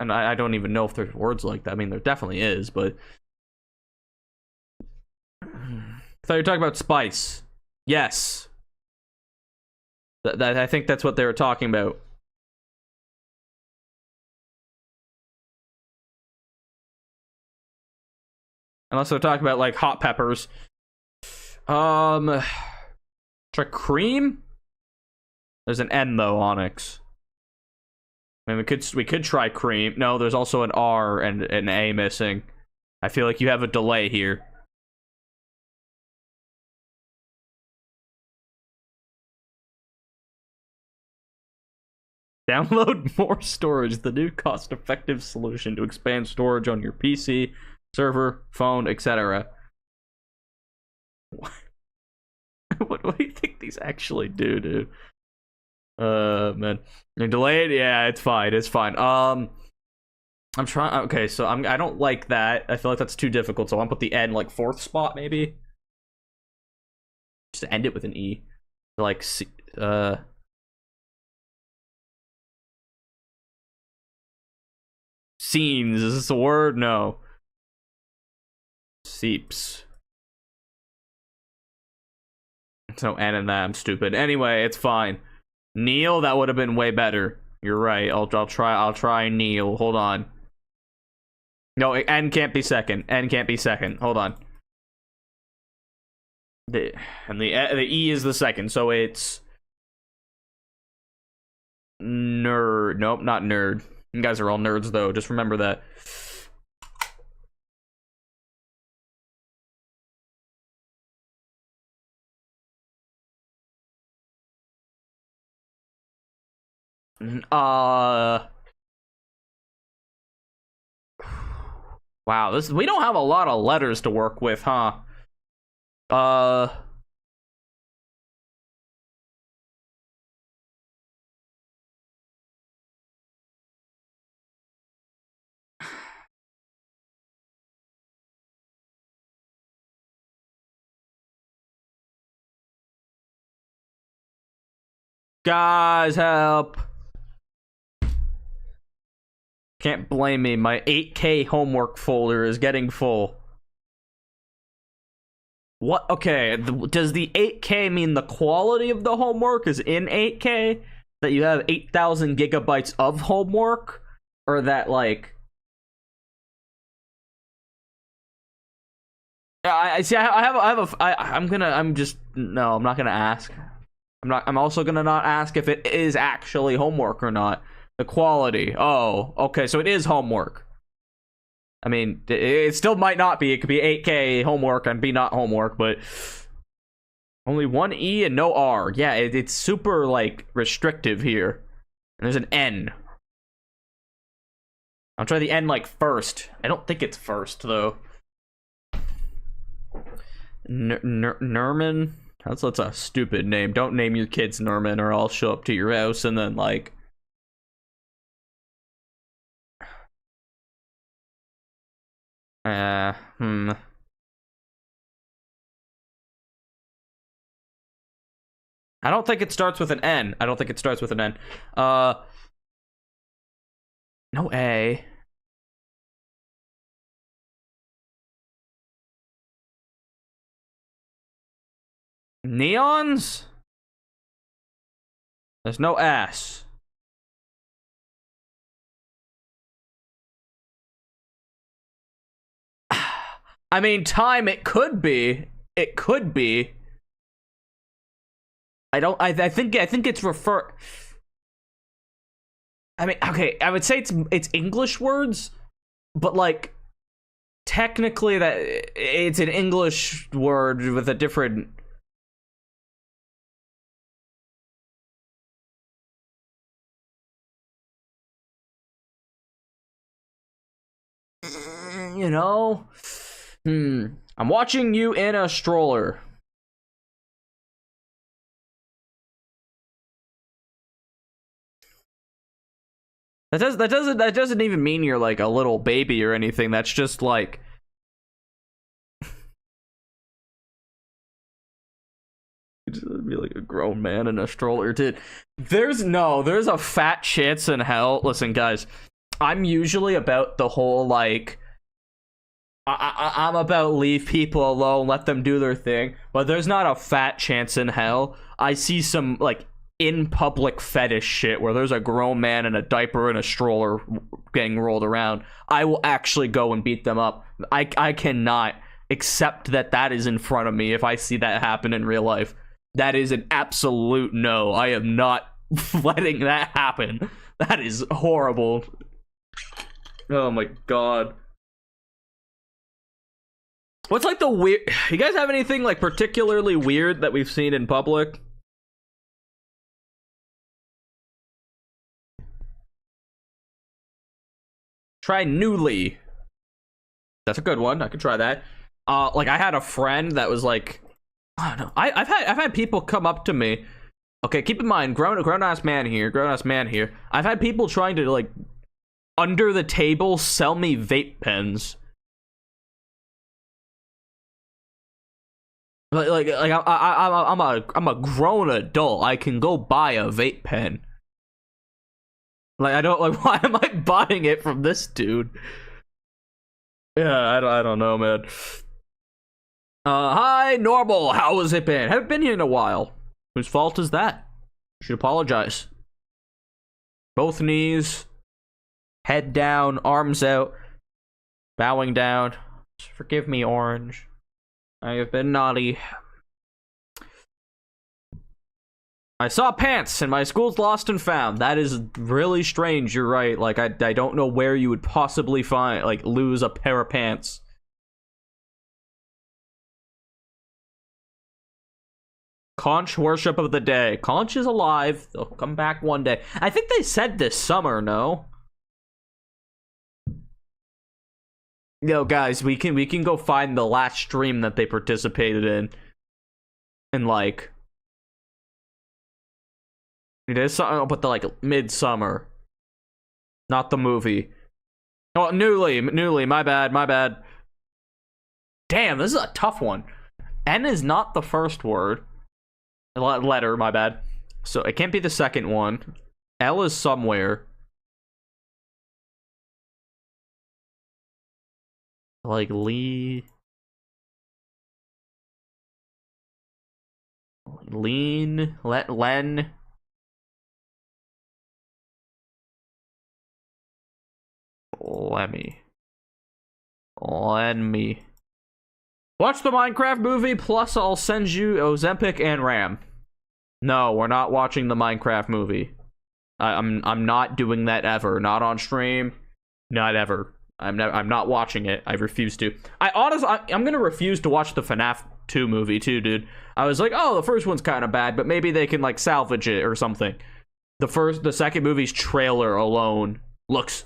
Speaker 1: And I don't even know if there's words like that. I mean, there definitely is, but. I thought you were talking about spice. Yes. I think that's what they were talking about. Unless they're talking about like hot peppers. Try cream? There's an N though, Onyx. I mean, we could try cream. No, there's also an R and an A missing. I feel like you have a delay here. Download more storage, the new cost-effective solution to expand storage on your PC, server, phone, etc. What do you think these actually do, dude? Man, you're delayed. Yeah, it's fine. It's fine. I'm trying. Okay, so I don't like that. I feel like that's too difficult. So I want to put the N like fourth spot, maybe. Just end it with an E. Like scenes. Is this a word? No. Seeps. There's no N in that. I'm stupid. Anyway, it's fine. Neil, that would have been way better. You're right. I'll try Neil. Hold on. No, N can't be second. N can't be second. Hold on. The E is the second, so it's nerd. Nope, not nerd. You guys are all nerds though. Just remember that. Wow, we don't have a lot of letters to work with, huh? Guys, help. Can't blame me. My 8K homework folder is getting full. What? Okay, does the 8K mean the quality of the homework is in 8K? That you have 8,000 gigabytes of homework? Or that, like... I see. No, I'm not gonna ask. I'm also gonna not ask if it is actually homework or not. The quality. Oh, okay, so it is homework. I mean, it still might not be. It could be 8K homework and be not homework, but only one E and no R. Yeah, it's super, like, restrictive here. And there's an N. I'll try the N, like, first. I don't think it's first, though. Nerman? That's a stupid name. Don't name your kids Nerman or I'll show up to your house and then, like... I don't think it starts with an N. I don't think it starts with an N. No A. Neons? There's no S. I mean, time, it could be. It could be. I think it's refer. I mean, okay, I would say it's English words, but like technically that it's an English word with a different you know. I'm watching you in a stroller. That doesn't even mean you're like a little baby or anything. That's just like be like a grown man in a stroller, dude. There's a fat chance in hell. Listen, guys, I'm usually about the whole like I'm about leave people alone, let them do their thing. But there's not a fat chance in hell I see some like in public fetish shit where there's a grown man in a diaper and a stroller getting rolled around. I will actually go and beat them up. I cannot accept that is in front of me if I see that happen in real life. That is an absolute no. I am not letting that happen. That is horrible. Oh my god. What's like the weird... You guys have anything like particularly weird that we've seen in public? Try Newly. That's a good one. I could try that. Like I had a friend that was like, I don't know. I've had people come up to me. Okay, keep in mind, grown ass man here. I've had people trying to like under the table sell me vape pens. Like I'm a grown adult. I can go buy a vape pen. Like I don't like. Why am I buying it from this dude? Yeah, I don't know, man. Hi, normal. How has it been? Haven't been here in a while. Whose fault is that? Should apologize. Both knees, head down, arms out, bowing down. Forgive me, Orange. I have been naughty. I saw pants and my school's lost and found. That is really strange. You're right. Like I don't know where you would possibly find lose a pair of pants. Conch worship of the day. Conch is alive. They'll come back one day. I think they said this summer, no? Yo, guys, we can go find the last stream that they participated in. And like it is something, but the like midsummer, not the movie. Oh, newly, my bad. Damn, this is a tough one. N is not the first word. Letter, my bad. So it can't be the second one. L is somewhere. Like Lee. Lean. Len. Let me. Watch the Minecraft movie, plus I'll send you Ozempic and RAM. No, we're not watching the Minecraft movie. I'm not doing that ever. Not on stream. Not ever. I'm not watching it. I refuse to. I'm gonna refuse to watch the FNAF 2 movie too, dude. I was like, oh, the first one's kind of bad, but maybe they can like salvage it or something. The second movie's trailer alone looks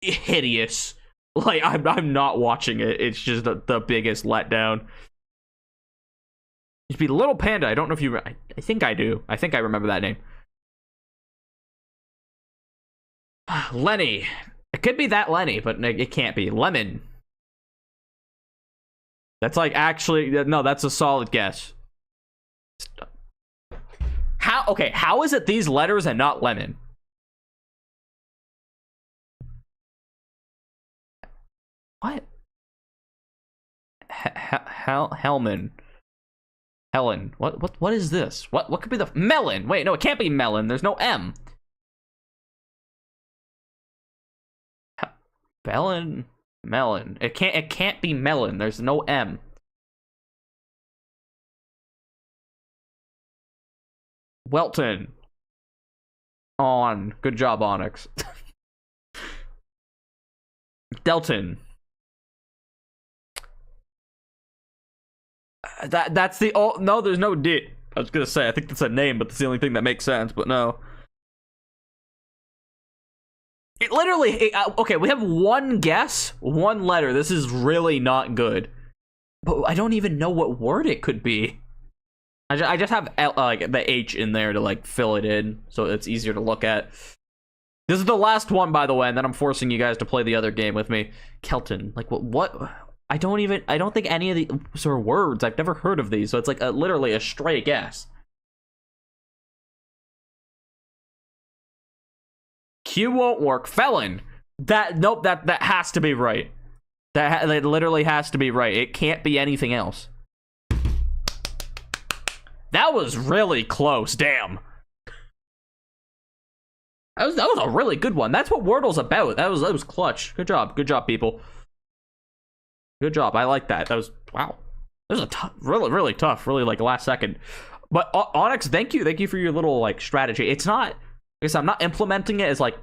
Speaker 1: hideous. Like I'm not watching it. It's just the biggest letdown. Used to be Little Panda. I don't know if you. I think I do. I think I remember that name. Lenny. It could be that Lenny, but it can't be. Lemon. That's like actually no. That's a solid guess. How? Okay. How is it these letters and not lemon? What? Hellman. Helen. What is this? What could be the melon? Wait, no, it can't be melon. There's no M. Melon. It can't be melon. There's no M. Welton. On. Good job, Onyx. Delton. That's the no, there's no D. I was gonna say I think that's a name, but that's the only thing that makes sense, but no. Okay, we have one guess, one letter. This is really not good. But I don't even know what word it could be. I just have like the H in there to like fill it in so it's easier to look at. This is the last one, by the way, and then I'm forcing you guys to play the other game with me. Kelton, like what? I don't think any of these are words. I've never heard of these, so it's like literally a stray guess. Q won't work. Felon. Nope. That has to be right. That literally has to be right. It can't be anything else. That was really close. Damn. That was a really good one. That's what Wordle's about. That was clutch. Good job, people. Good job. I like that. That was wow. That was a really tough, really like last second. But Onyx, thank you for your little like strategy. It's not, I guess I'm not implementing it as like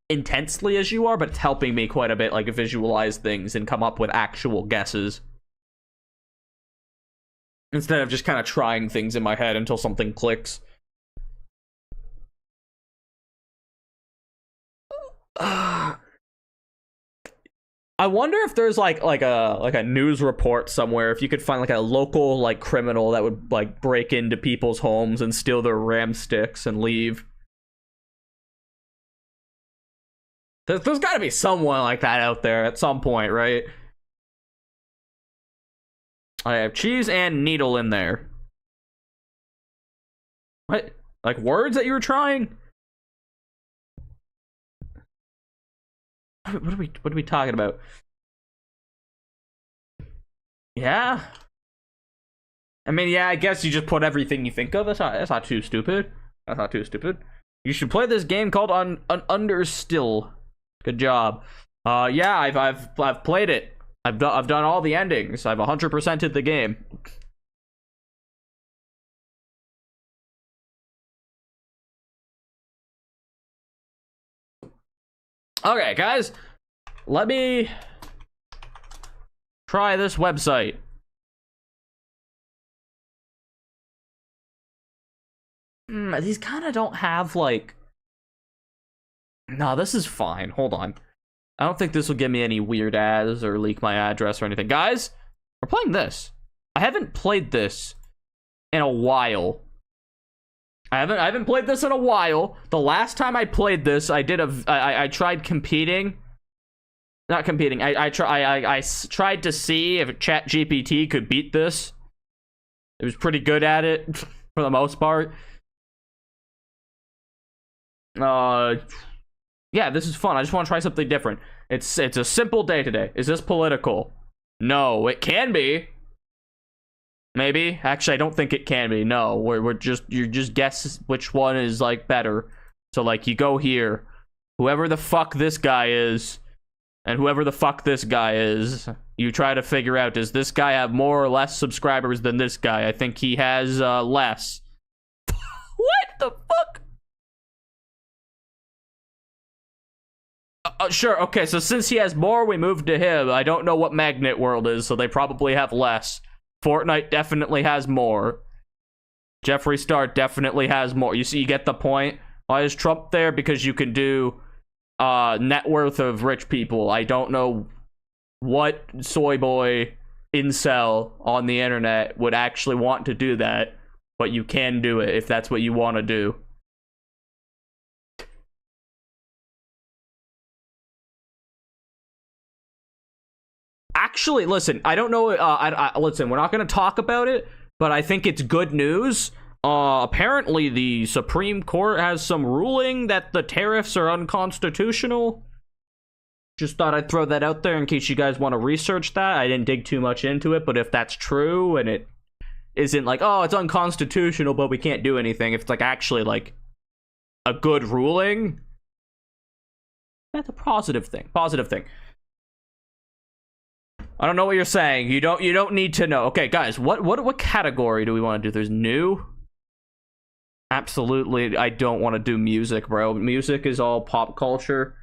Speaker 1: intensely as you are, but it's helping me quite a bit, like visualize things and come up with actual guesses instead of just kind of trying things in my head until something clicks. I wonder if there's like a news report somewhere, if you could find like a local like criminal that would like break into people's homes and steal their RAM sticks and leave. There's got to be someone like that out there at some point, right? I have cheese and needle in there. What? Like words that you were trying? What are we talking about? Yeah. I mean, yeah, I guess you just put everything you think of. That's not too stupid. That's not too stupid. You should play this game called Understill. Good job. Yeah, I've played it. I've done all the endings. I've 100%ed the game. Okay, guys, let me try this website. These kind of don't have like. No, this is fine. Hold on. I don't think this will give me any weird ads or leak my address or anything. Guys, we're playing this. I haven't played this in a while. I haven't played this in a while. The last time I played this, I tried competing. Not competing. I tried to see if ChatGPT could beat this. It was pretty good at it for the most part. Yeah, this is fun. I just want to try something different. It's a simple day today. Is this political? No, it can be. Maybe. Actually, I don't think it can be. No, you just guess which one is like better. So like you go here, whoever the fuck this guy is, and whoever the fuck this guy is, you try to figure out, does this guy have more or less subscribers than this guy? I think he has less. What the fuck? Sure, okay, so since he has more, we move to him. I don't know what Magnet World is, so they probably have less. Fortnite definitely has more. Jeffree Star definitely has more. You see, you get the point? Why is Trump there? Because you can do net worth of rich people. I don't know what soy boy incel on the internet would actually want to do that, but you can do it if that's what you want to do. Actually, listen, I don't know. Listen, we're not going to talk about it, but I think it's good news. Apparently, the Supreme Court has some ruling that the tariffs are unconstitutional. Just thought I'd throw that out there in case you guys want to research that. I didn't dig too much into it, but if that's true and it isn't like, oh, it's unconstitutional, but we can't do anything. If it's like actually like a good ruling, that's a positive thing. Positive thing. I don't know what you're saying. You don't need to know. Okay, guys, what category do we want to do? There's new. Absolutely, I don't want to do music, bro. Music is all pop culture,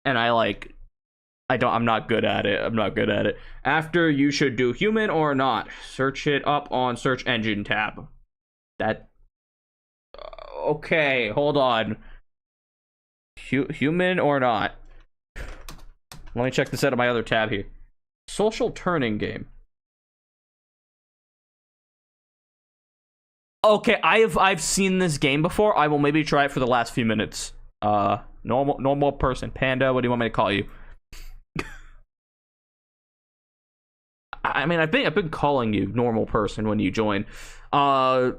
Speaker 1: and I'm not good at it. I'm not good at it. After, you should do human or not. Search it up on search engine tab. That. Okay, hold on. Human or not. Let me check this out on my other tab here. Social turning game. Okay, I've seen this game before. I will maybe try it for the last few minutes. Normal person. Panda, what do you want me to call you? I mean, I've been calling you normal person when you join. Yeah,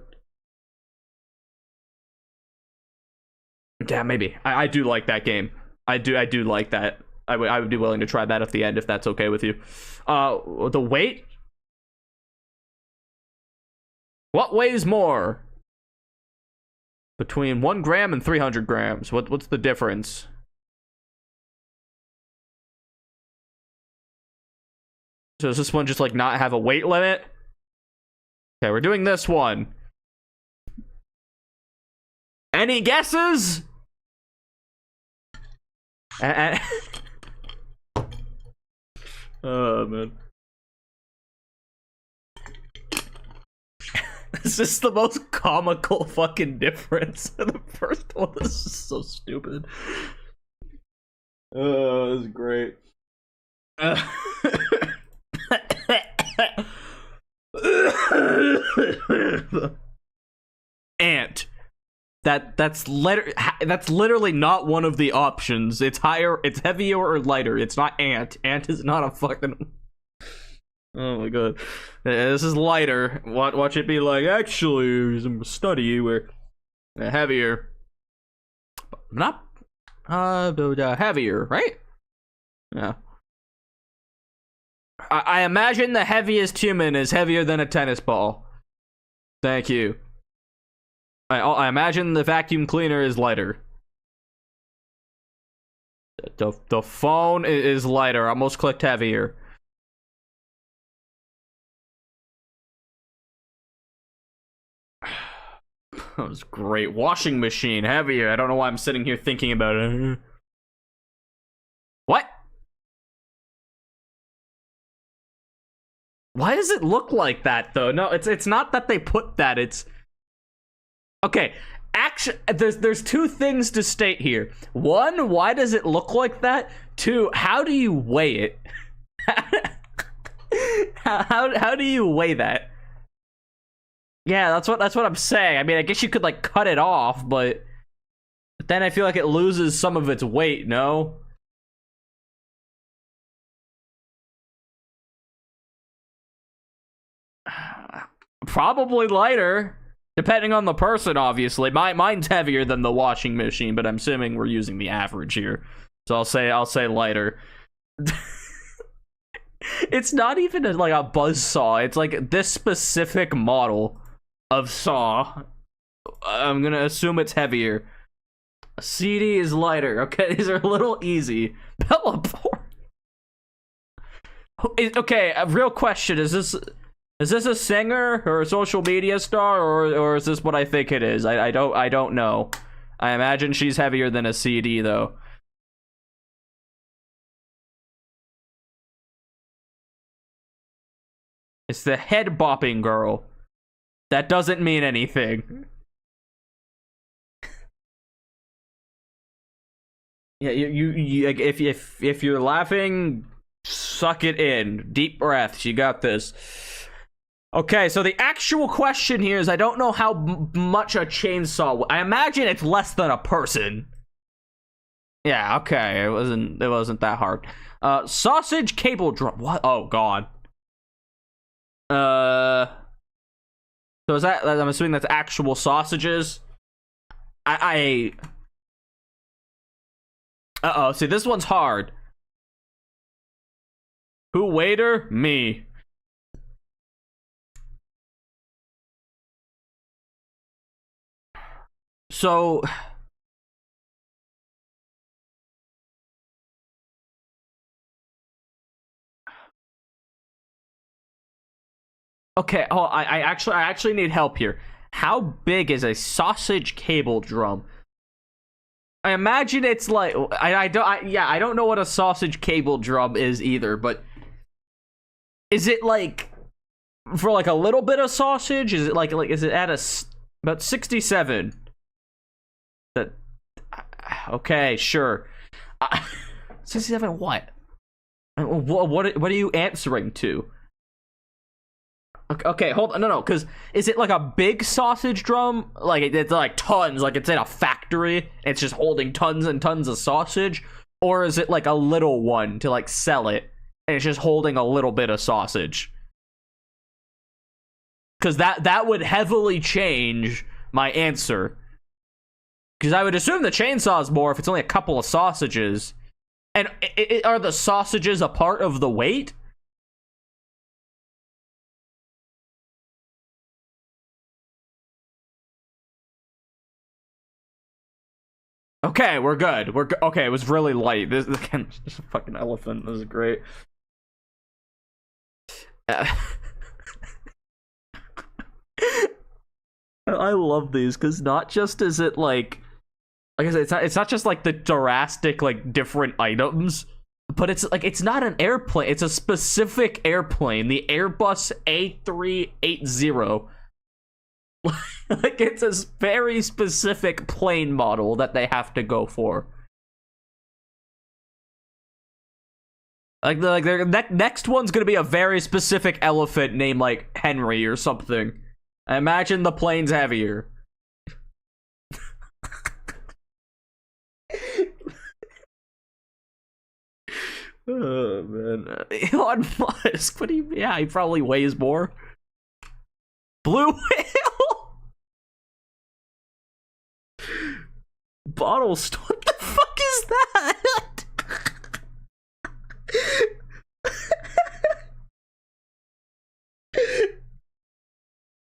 Speaker 1: maybe. I do like that game. I do like that. I would be willing to try that at the end if that's okay with you. The weight? What weighs more? Between 1 gram and 300 grams. What's the difference? So does this one just like not have a weight limit? Okay, we're doing this one. Any guesses? Oh man. This is the most comical fucking difference. The first one, this is so stupid. Oh, this is great. Ant. That's literally not one of the options. It's higher, it's heavier or lighter. It's not ant. Ant is not a fucking. Oh my god, this is lighter. Watch it be like actually some study where heavier, not heavier, right? Yeah. I imagine the heaviest human is heavier than a tennis ball. Thank you. I imagine the vacuum cleaner is lighter. The phone is lighter. I almost clicked heavier. That was great. Washing machine, heavier. I don't know why I'm sitting here thinking about it. What? Why does it look like that though? No, it's not that they put that. It's okay. Actually, there's two things to state here. One, why does it look like that? Two, how do you weigh it? how do you weigh that? Yeah, that's what I'm saying. I mean, I guess you could like cut it off, but then I feel like it loses some of its weight, no? Probably lighter, depending on the person, obviously. Mine's heavier than the washing machine, but I'm assuming we're using the average here. So I'll say lighter. It's not even like a buzz saw. It's like this specific model of saw. I'm gonna assume it's heavier. A CD is lighter. Okay, these are a little easy. Belleport. Okay, a real question: Is this a singer or a social media star, or is this what I think it is? I don't know. I imagine she's heavier than a CD though. It's the head bopping girl. That doesn't mean anything. Yeah, you if you're laughing, suck it in. Deep breaths. You got this. Okay, so the actual question here is I don't know how much a chainsaw. I imagine it's less than a person. Yeah, okay. It wasn't that hard. Sausage cable drum. What? Oh god. So is that? I'm assuming that's actual sausages. Uh-oh. See, this one's hard. Who waiter? Me. So okay, I actually need help here. How big is a sausage cable drum? I imagine it's like I don't know what a sausage cable drum is either, but is it like for like a little bit of sausage? Is it like is it at about 67? That okay, sure. 67 what? What are you answering to? Okay, hold on. No, because is it like a big sausage drum? Like it's like tons, like it's in a factory, and it's just holding tons and tons of sausage? Or is it like a little one to like sell it, and it's just holding a little bit of sausage? Because that would heavily change my answer. Because I would assume the chainsaw is more if it's only a couple of sausages. And are the sausages a part of the weight? Okay, we're good. Okay, it was really light. This a fucking elephant. This is great. I love these because not just is it like I said, it's not just like the drastic like different items, but it's like it's not an airplane. It's a specific airplane, the Airbus A380. Like it's a very specific plane model that they have to go for. Like their next one's gonna be a very specific elephant named like Henry or something. I imagine the plane's heavier. Oh man, Elon Musk. What do you? Yeah, he probably weighs more. Blue whale. Bottles. What the fuck is that?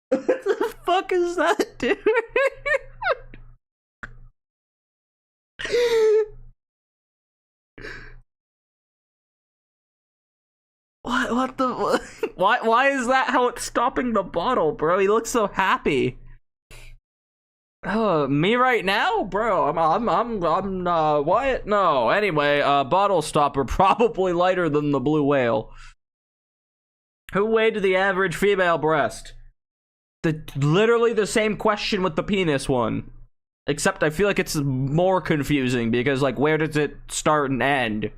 Speaker 1: What the fuck is that, dude? What the why is that how it's stopping the bottle, bro? He looks so happy. Oh, me right now, bro. I'm what? No. Anyway, bottle stopper probably lighter than the blue whale. Who weighed the average female breast? Literally the same question with the penis one. Except I feel like it's more confusing because like where does it start and end?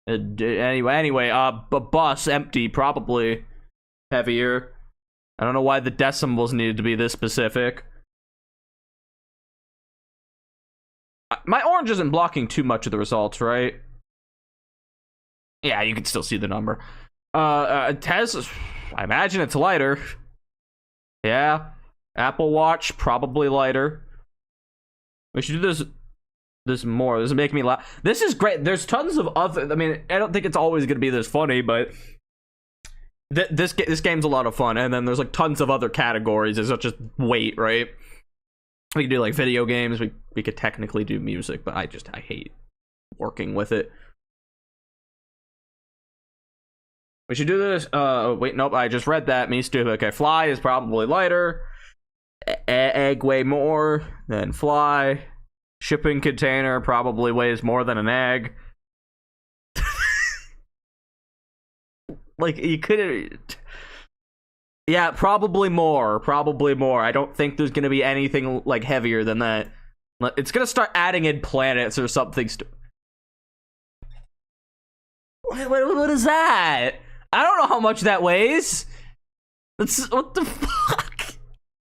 Speaker 1: Anyway, bus empty, probably heavier. I don't know why the decimals needed to be this specific. My orange isn't blocking too much of the results, right? Yeah, you can still see the number. Tez, I imagine it's lighter. Yeah. Apple Watch, probably lighter. We should do this more. This is making me laugh. This is great. There's tons of other. I mean, I don't think it's always gonna be this funny, but this game's a lot of fun. And then there's like tons of other categories. It's not just weight, right? We can do like video games. We could technically do music, but I hate working with it. We should do this. Wait, nope. I just read that. Me stupid. Okay, fly is probably lighter. Egg way more than fly. Shipping container probably weighs more than an egg. Like you could. Yeah, probably more. Probably more. I don't think there's gonna be anything like heavier than that. It's gonna start adding in planets or something. What is that? I don't know how much that weighs. That's what the fuck.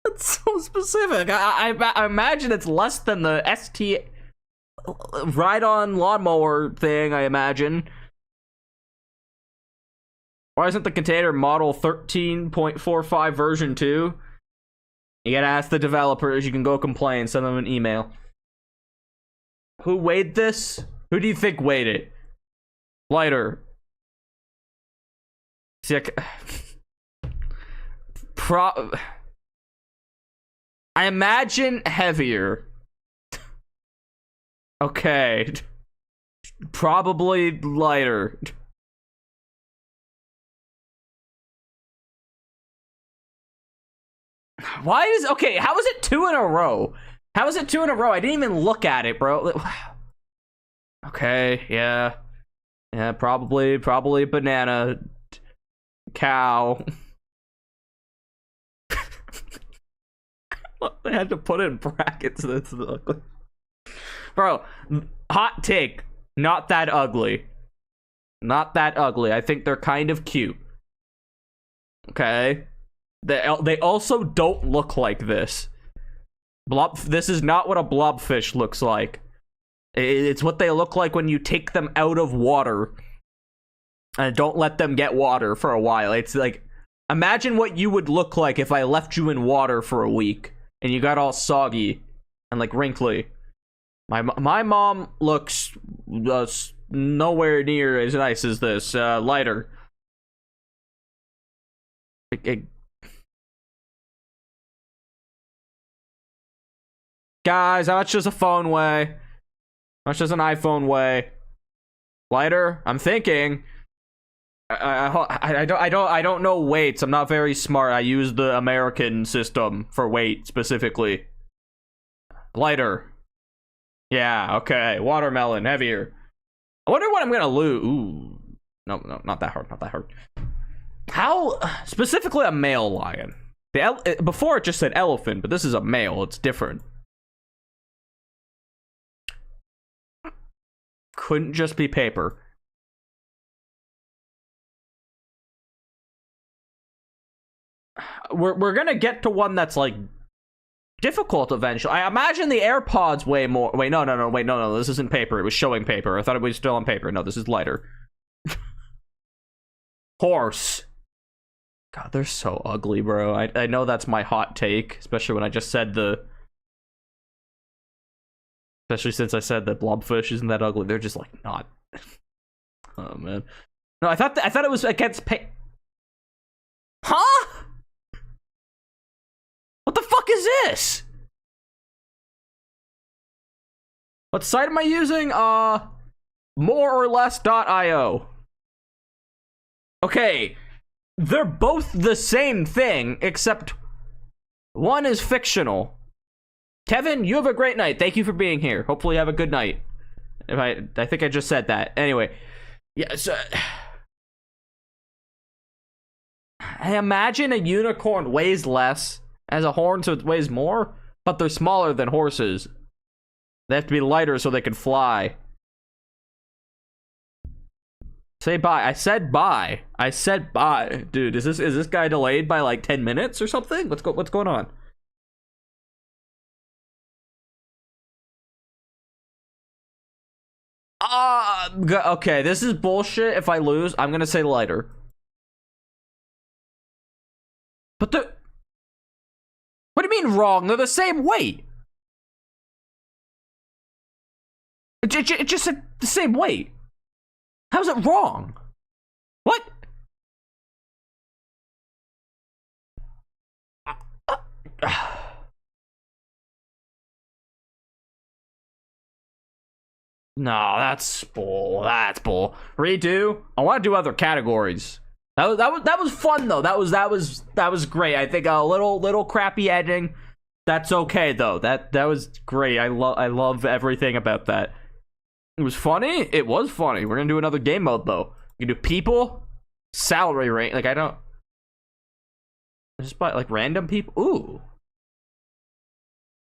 Speaker 1: That's so specific. I imagine it's less than the ST ride-on lawnmower thing. I imagine. Why isn't the container model 13.45 version 2? You gotta ask the developers. You can go complain. Send them an email. Who weighed this? Who do you think weighed it? Lighter. See, I imagine heavier. Okay. Probably lighter. Why is okay? How is it 2 in a row? How is it 2 in a row? I didn't even look at it, bro. Okay, yeah, probably banana, cow. They had to put it in brackets. That's ugly, bro. Hot take, not that ugly. Not that ugly. I think they're kind of cute. Okay? They also don't look like this. This is not what a blobfish looks like. It's what they look like when you take them out of water and don't let them get water for a while. It's like, imagine what you would look like if I left you in water for a week and you got all soggy and like wrinkly. My mom looks nowhere near as nice as this. Lighter. Guys, how much does a phone weigh? How much does an iPhone weigh? Lighter? I'm thinking. I don't know weights. I'm not very smart. I use the American system for weight specifically. Lighter. Yeah, okay. Watermelon, heavier. I wonder what I'm gonna lose. Ooh. No, not that hard, not that hard. How, specifically a male lion? Before it just said elephant, but this is a male, it's different. Couldn't just be paper. We're gonna get to one that's like difficult eventually. I imagine the AirPods weigh more. Wait, no. This isn't paper. It was showing paper. I thought it was still on paper. No, this is lighter. Horse. God, they're so ugly, bro. I know that's my hot take, especially when I just said especially since I said that blobfish isn't that ugly. They're just like not. Oh man. No, I thought it was against Huh? What the fuck is this? What site am I using? moreorless.io. Okay. They're both the same thing, except one is fictional. Kevin, you have a great night. Thank you for being here. Hopefully you have a good night. I think I just said that. Anyway. Yeah, so I imagine a unicorn weighs less as a horn, so it weighs more, but they're smaller than horses. They have to be lighter so they can fly. Say bye. I said bye. I said bye. Dude, is this guy delayed by like 10 minutes or something? What's going on? Okay, this is bullshit. If I lose, I'm gonna say lighter. But what do you mean wrong? They're the same weight. It just said the same weight. How's it wrong? What? No, that's bull. That's bull. Redo. I want to do other categories. That was fun though. That was great. I think a little crappy editing. That's okay though. That was great. I love everything about that. It was funny. It was funny. We're gonna do another game mode though. You can do people, salary range. Like I don't. Just by like random people. Ooh.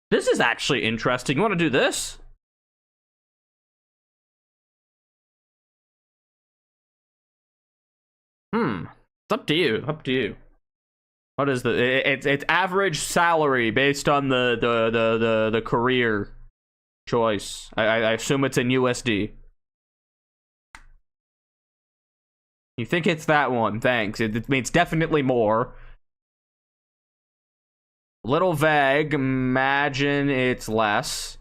Speaker 1: This is actually interesting. You want to do this? It's up to you. Up to you. What is it's average salary based on the career choice. I assume it's in USD. You think it's that one? Thanks. It means definitely more. Little vague. Imagine it's less.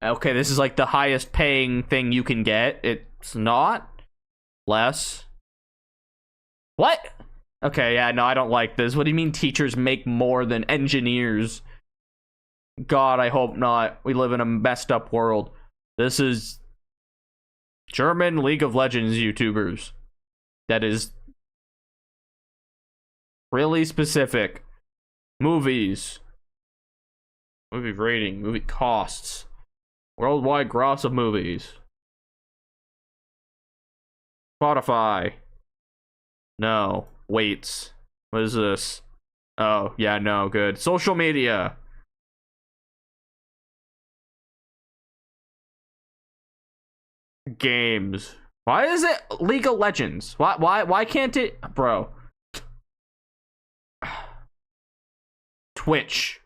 Speaker 1: Okay, this is like the highest paying thing you can get. It's not. Less. What? Okay, yeah, no, I don't like this. What do you mean teachers make more than engineers? God, I hope not. We live in a messed up world. This is German League of Legends YouTubers. That is really specific. Movies. Movie rating. Movie costs. Worldwide gross of movies. Spotify. No. Weights. What is this? Oh, yeah, no, good. Social media. games. Why is it League of Legends? Why can't it, bro? Twitch.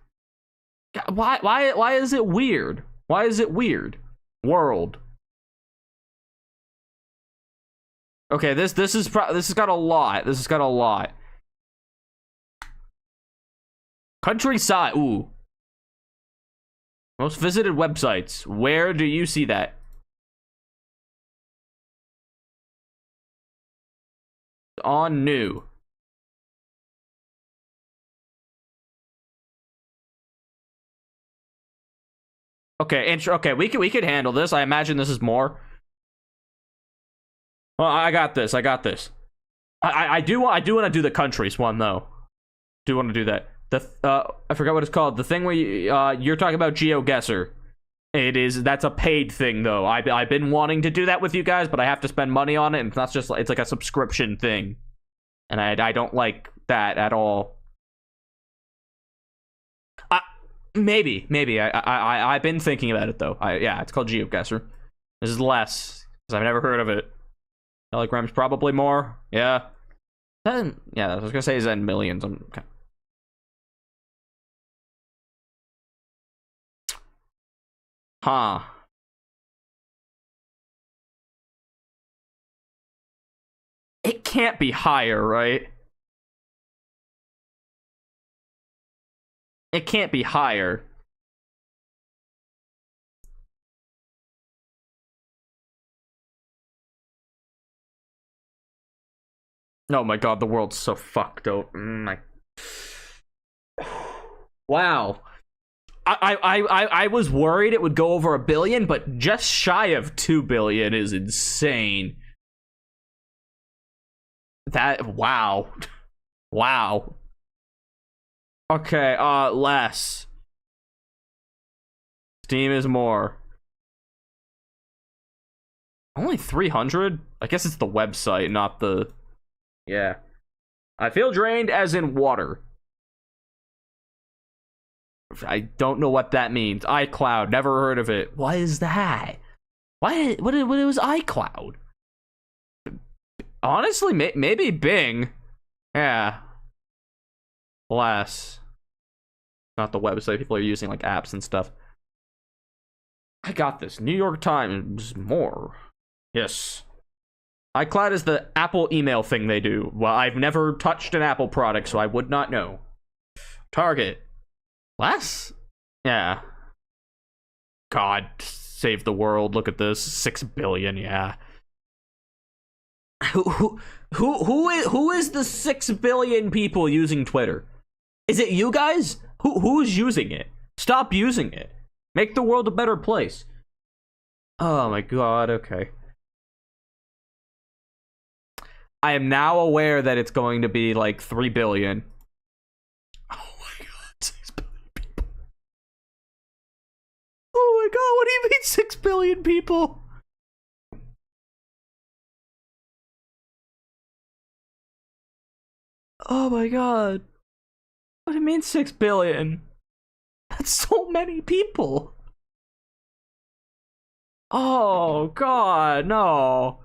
Speaker 1: Why is it weird? Why is it weird? World. Okay, this has got a lot. This has got a lot. Countryside. Ooh. Most visited websites. Where do you see that? On new. Okay, okay, we could handle this. I imagine this is more. Well, I got this. I do want to do the countries one though. Do want to do that. I forgot what it's called. The thing where you're talking about GeoGuessr. That's a paid thing though. I've been wanting to do that with you guys, but I have to spend money on it, and it's like a subscription thing, and I don't like that at all. Maybe I've been thinking about it though. Yeah, it's called GeoGuessr. This is less because I've never heard of it. Telegram's probably more. Yeah. Then yeah, I was gonna say is in millions. Okay. Huh. It can't be higher, right? It can't be higher. Oh my god, the world's so fucked up. Wow. I was worried it would go over 1 billion, but just shy of 2 billion is insane. Wow. Wow. Okay, less. Steam is more. Only 300? I guess it's the website, not the... Yeah. I feel drained as in water. I don't know what that means. iCloud, never heard of it. What is that? What was iCloud? Honestly, maybe Bing. Yeah. Less. Not the website. People are using like apps and stuff. I got this. New York Times, more. Yes. iCloud is the Apple email thing they do. Well, I've never touched an Apple product, so I would not know. Target. Less? Yeah. God, save the world. Look at this. 6 billion, yeah. Who is the 6 billion people using Twitter? Is it you guys? Who's using it? Stop using it. Make the world a better place. Oh my god, okay. I am now aware that it's going to be like 3 billion. Oh my god, 6 billion people. Oh my god, what do you mean 6 billion people? Oh my god. What do you mean 6 billion? That's so many people. Oh god, no.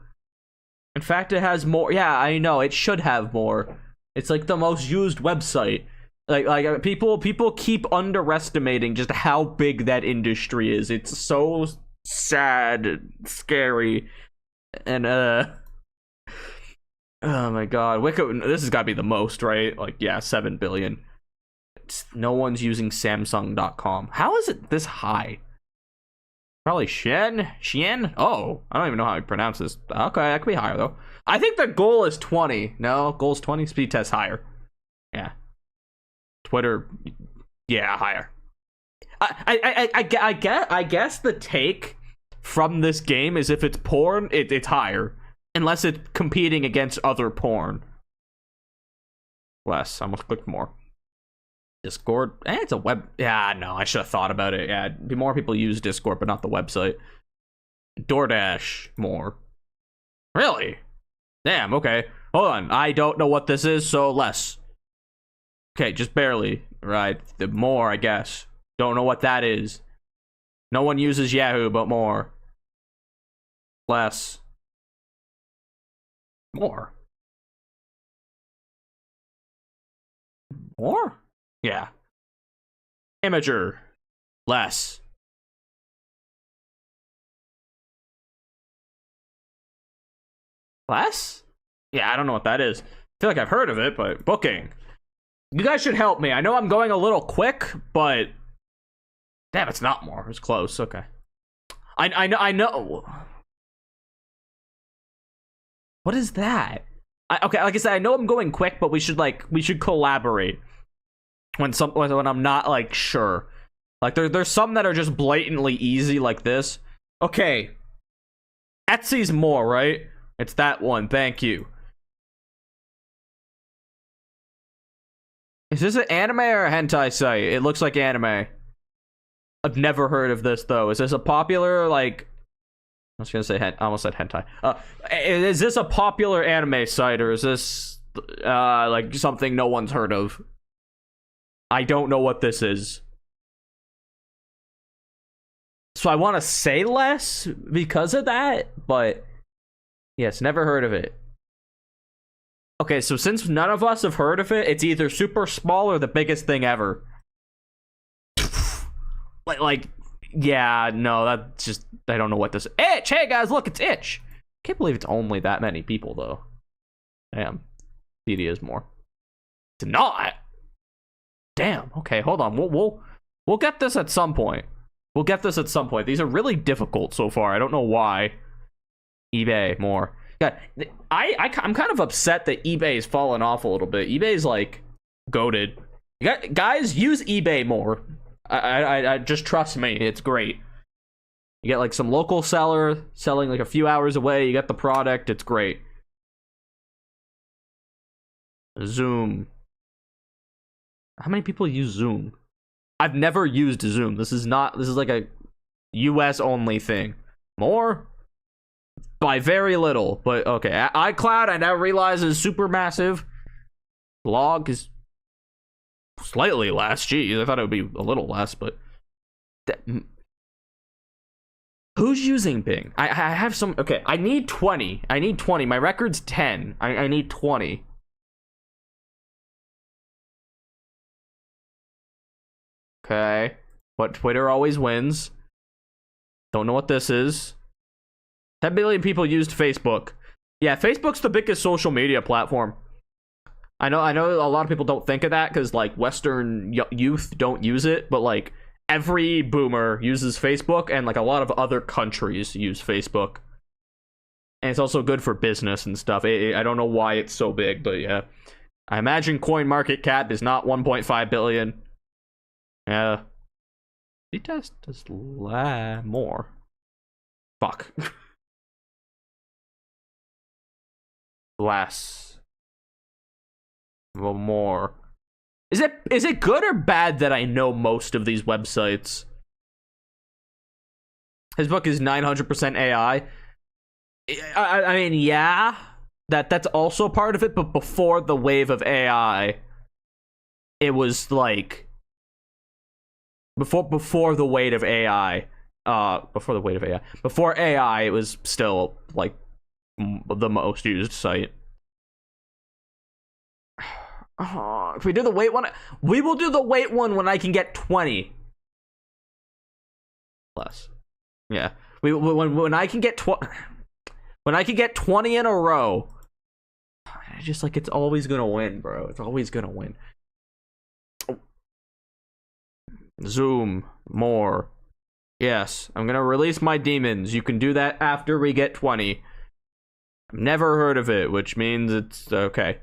Speaker 1: In fact, it has more. Yeah, I know. It should have more. It's like the most used website. Like people keep underestimating just how big that industry is. It's so sad, scary, and oh my god, Wicca. This has got to be the most, right? Like, yeah, 7 billion. No one's using Samsung.com. How is it this high? Probably Xian? Oh, I don't even know how to pronounce this. Okay, that could be higher though. I think the goal is 20. No, goal's 20. Speed test higher. Yeah. Twitter, yeah, higher. I guess the take from this game is if it's porn, it's higher, unless it's competing against other porn. Less. I almost clicked more. Discord, it's a web. Yeah, no, I should have thought about it. Yeah, more people use Discord, but not the website. DoorDash, more. Really? Damn, okay. Hold on, I don't know what this is, so less. Okay, just barely. Right, the more, I guess. Don't know what that is. No one uses Yahoo, but more. Less. More. More? Yeah. Imager. Less. Less? Yeah, I don't know what that is. I feel like I've heard of it, but booking. You guys should help me. I know I'm going a little quick, but damn, it's not more. It's close. Okay. I know. What is that? Okay, like I said, I know I'm going quick, but we should collaborate when I'm not like sure. Like there's some that are just blatantly easy like this. Okay. Etsy's more, right? It's that one. Thank you. Is this an anime or a hentai site? It looks like anime. I've never heard of this though. Is this a popular like? I was gonna say I almost said hentai. Is this a popular anime site or is this like something no one's heard of? I don't know what this is. So I want to say less because of that, but yes, never heard of it. Okay, so since none of us have heard of it, it's either super small or the biggest thing ever. like, yeah, no, that's just, I don't know what this. Itch! Hey guys, look, it's Itch! Can't believe it's only that many people though. Damn, CD is more. It's not. Damn. Okay, hold on. We'll get this at some point. We'll get this at some point. These are really difficult so far. I don't know why. eBay more. Yeah, I'm kind of upset that eBay's fallen off a little bit. eBay's like goated. Guys, use eBay more. I just trust me. It's great. You get like some local seller selling like a few hours away. You get the product. It's great. Zoom. How many people use Zoom? I've never used Zoom. This is like a US only thing. More? By very little, but okay. iCloud, I now realize, is super massive. Log is slightly less. Geez, I thought it would be a little less, but who's using Bing? I have some. Okay, I need 20. I need 20. My record's 10. I need 20. Okay, but Twitter always wins. Don't know what this is. 10 billion people used Facebook. Yeah, Facebook's the biggest social media platform. I know a lot of people don't think of that because like Western youth don't use it, but like every boomer uses Facebook and like a lot of other countries use Facebook. And it's also good for business and stuff. I don't know why it's so big, but yeah. I imagine CoinMarketCap is not 1.5 billion. Yeah. Test is more. Fuck. Less. Well, more. Is it good or bad that I know most of these websites? His book is 900% AI. I mean, yeah, that's also part of it. But before the wave of AI, it was like before the weight of AI. Before AI, it was still like the most used site. If we do the weight one, we will do the weight one when I can get 20. Less. Yeah. When I can get 20 in a row. I just like it's always gonna win, bro. It's always gonna win. Zoom more. Yes, I'm gonna release my demons. You can do that after we get 20. I've never heard of it, which means it's okay.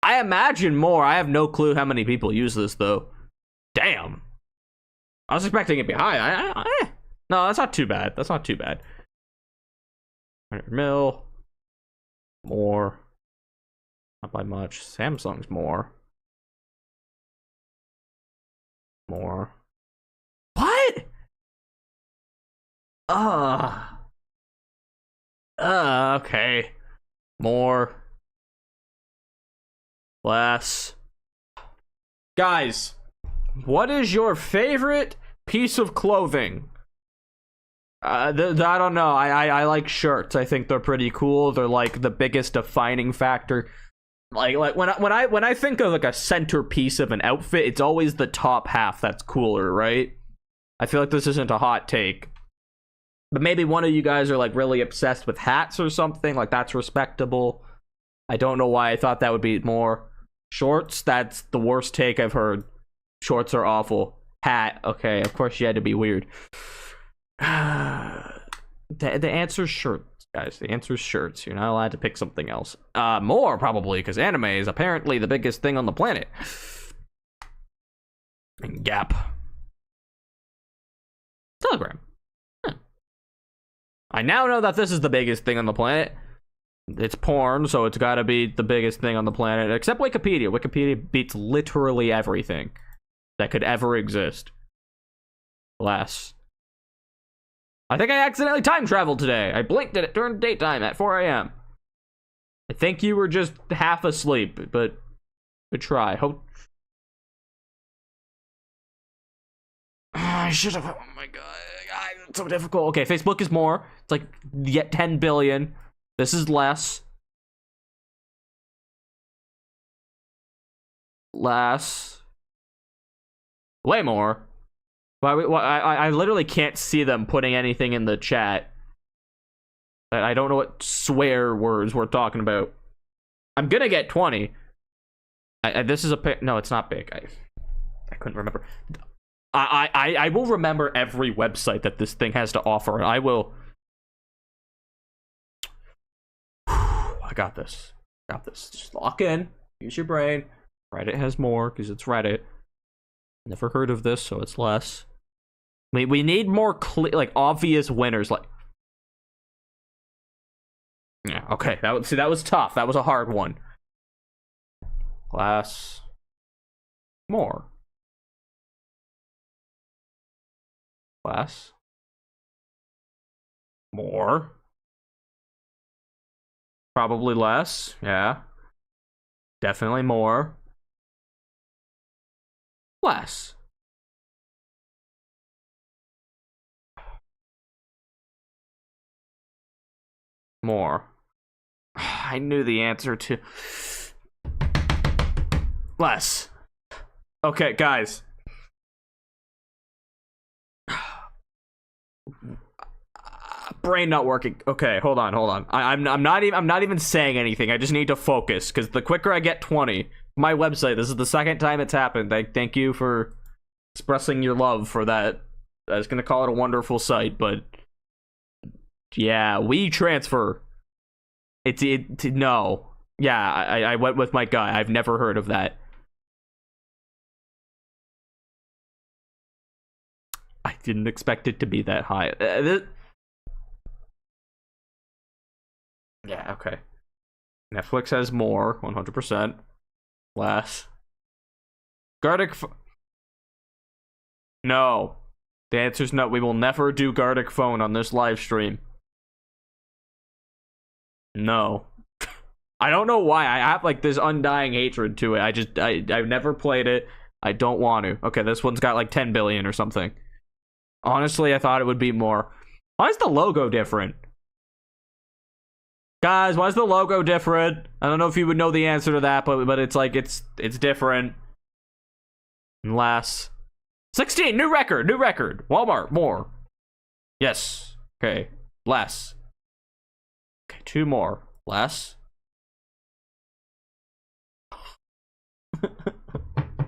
Speaker 1: I imagine more. I have no clue how many people use this though. Damn. I was expecting it to be high. No, that's not too bad. That's not too bad. 100 mil. More. Not by much. Samsung's more. More. What? Okay. More. Less. Guys, what is your favorite piece of clothing? I don't know. I like shirts. I think they're pretty cool. They're like the biggest defining factor. Like when I think of like a centerpiece of an outfit, it's always the top half that's cooler, right? I feel like this isn't a hot take, but maybe one of you guys are like really obsessed with hats or something. Like that's respectable. I don't know why I thought that would be more. Shorts, that's the worst take I've heard. Shorts are awful. Hat, okay, of course you had to be weird. The answer's shirts, guys. The answer's shirts. You're not allowed to pick something else. More probably, because anime is apparently the biggest thing on the planet. And Gap. Telegram. Huh. I now know that this is the biggest thing on the planet. It's porn, so it's gotta be the biggest thing on the planet. Except Wikipedia. Wikipedia beats literally everything that could ever exist. Alas. I think I accidentally time traveled today. I blinked at it during daytime at 4 a.m. I think you were just half asleep, but good try. Hope. I should have. Oh my god. It's so difficult. Okay, Facebook is more. It's like yet 10 billion. This is less. Less. Way more. I literally can't see them putting anything in the chat. I don't know what swear words we're talking about. I'm gonna get 20. This is a pic. No, it's not big. I couldn't remember. I will remember every website that this thing has to offer, and I will. I got this. Got this. Just lock in. Use your brain. Reddit has more because it's Reddit. Never heard of this, so it's less. We need more like obvious winners. Like, yeah, okay. That was tough. That was a hard one. Class. More. Class. More. Probably less. Yeah. Definitely more. Less. More. I knew the answer to less. Okay, guys. Brain not working. Okay, hold on. I'm not even saying anything. I just need to focus because the quicker I get 20, my website. This is the second time it's happened. Thank you for expressing your love for that. I was gonna call it a wonderful site, but yeah, WeTransfer. No. Yeah, I went with my guy. I've never heard of that. I didn't expect it to be that high. Yeah, okay. Netflix has more, 100%. Less. Gardic. No. The answer's no. We will never do Gardic Phone on this live stream. No. I don't know why. I have like this undying hatred to it. I've never played it. I don't want to. Okay, this one's got like 10 billion or something. Honestly, I thought it would be more. Why is the logo different? Guys, why is the logo different? I don't know if you would know the answer to that, but it's like it's different. Less. 16, new record. Walmart, more. Yes. Okay. Less. Okay, 2 more. Less.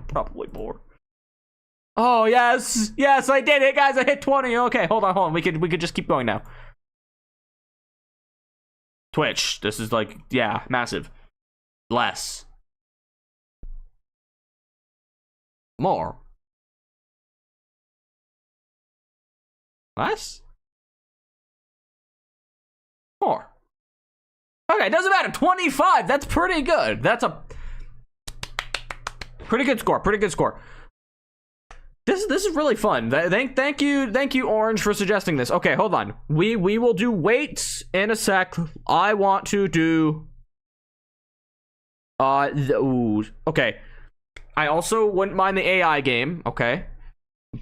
Speaker 1: Probably more. Oh, yes. Yes, I did it, guys. I hit 20. Okay, hold on. We could just keep going now. Twitch. This is like, yeah, massive. Less. More. Less. More. Okay, it doesn't matter. 25. That's pretty good. That's a pretty good score. This is really fun. Thank you, Orange, for suggesting this. Okay, hold on. We will do weights in a sec. I want to do okay. I also wouldn't mind the AI game, okay?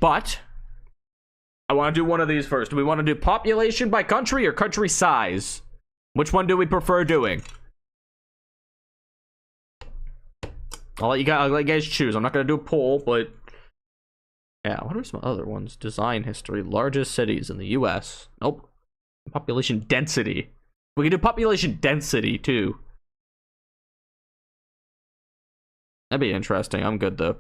Speaker 1: But I want to do one of these first. Do we want to do population by country or country size? Which one do we prefer doing? I'll let you guys choose. I'm not going to do a poll, but... yeah, what are some other ones? Design history. Largest cities in the US. Nope. Population density. We can do population density, too. That'd be interesting. I'm good, though.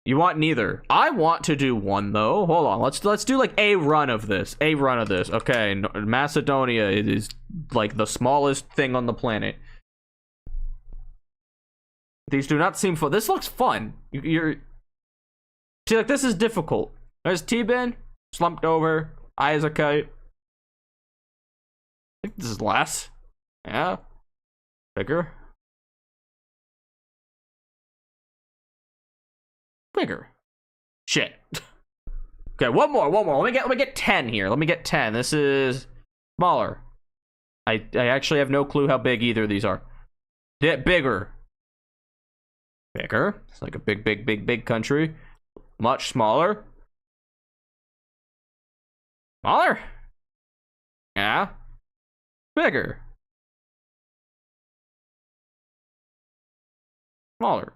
Speaker 1: You want neither. I want to do one, though. Hold on. Let's do, like, a run of this. A run of this. Okay, Macedonia is, like, the smallest thing on the planet. These do not seem fun. This looks fun. You're... see, like, this is difficult. There's T-Bin, slumped over, eyes a kite. I think this is less. Yeah. Bigger. Bigger. Shit. Okay, one more. Let me get 10 here. Let me get 10. This is smaller. I actually have no clue how big either of these are. Yeah, bigger. Bigger. It's like a big country. Much smaller. Smaller. Yeah. Bigger. Smaller.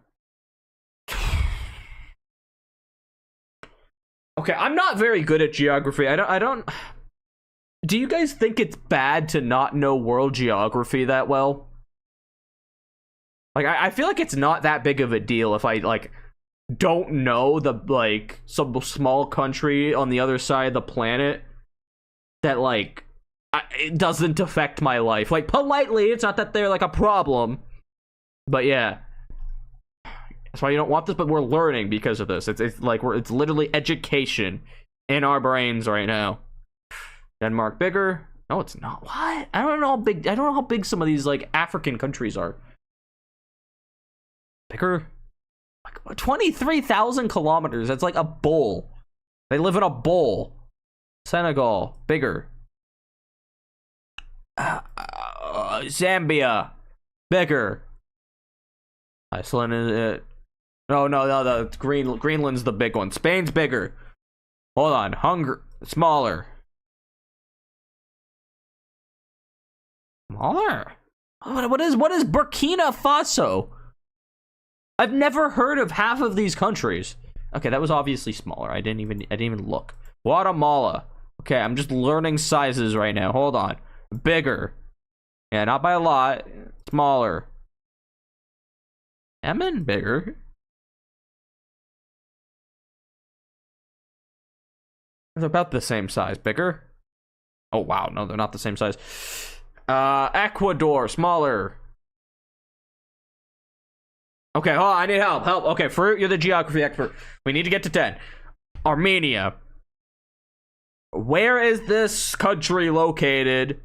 Speaker 1: Okay, I'm not very good at geography. I don't... do you guys think it's bad to not know world geography that well? Like, I feel like it's not that big of a deal if I, like, don't know the, like, some small country on the other side of the planet that, like, it doesn't affect my life. Like, politely, it's not that they're, like, a problem. But, yeah. That's why you don't want this, but we're learning because of this. It's like, it's literally education in our brains right now. Denmark bigger? No, it's not. What? I don't know how big some of these, like, African countries are. Bigger? Like 23,000 kilometers. That's like a bowl. They live in a bowl. Senegal, bigger. Zambia, bigger. Iceland is it? No. The Greenland's the big one. Spain's bigger. Hold on. Hungary, smaller. Smaller. What is Burkina Faso? I've never heard of half of these countries. Okay, that was obviously smaller. I didn't even look. Guatemala. Okay, I'm just learning sizes right now. Hold on. Bigger. Yeah, not by a lot. Smaller. Yemen, bigger. They're about the same size. Bigger. Oh wow, no, they're not the same size. Ecuador, smaller. Okay, hold on, I need help. Okay, Fruit, you're the geography expert. We need to get to 10. Armenia. Where is this country located?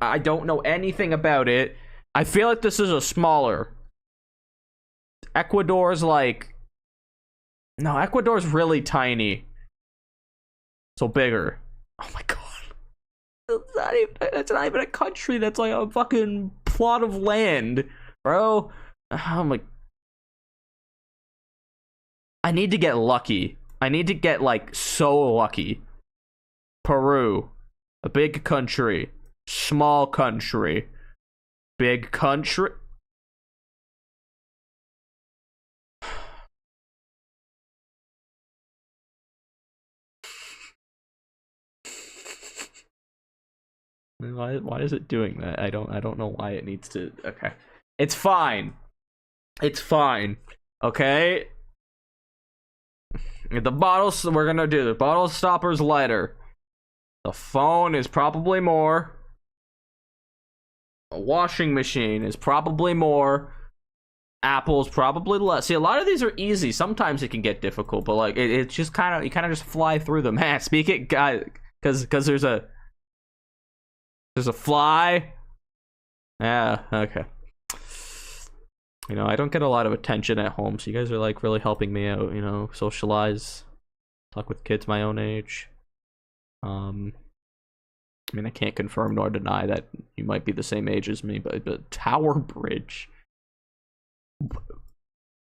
Speaker 1: I don't know anything about it. I feel like this is a smaller. Ecuador's like... no, Ecuador's really tiny. So bigger. Oh my god. It's not even a country. That's like a fucking plot of land, bro. I'm like, I need to get lucky. I need to get, like, so lucky. Peru. A big country. Small country. Big country. Why is it doing that? I don't know why it needs to. Okay. It's fine. It's fine. Okay? The bottles, we're gonna do the bottle stopper's lighter. The phone is probably more. A washing machine is probably more. Apple's probably less. See, a lot of these are easy. Sometimes it can get difficult, but like it's just kind of, you kind of just fly through them. Man, speak it, guys, because there's a fly. Yeah, okay. You know, I don't get a lot of attention at home, so you guys are like really helping me out, you know, socialize, talk with kids my own age. I mean, I can't confirm nor deny that you might be the same age as me, but Tower Bridge.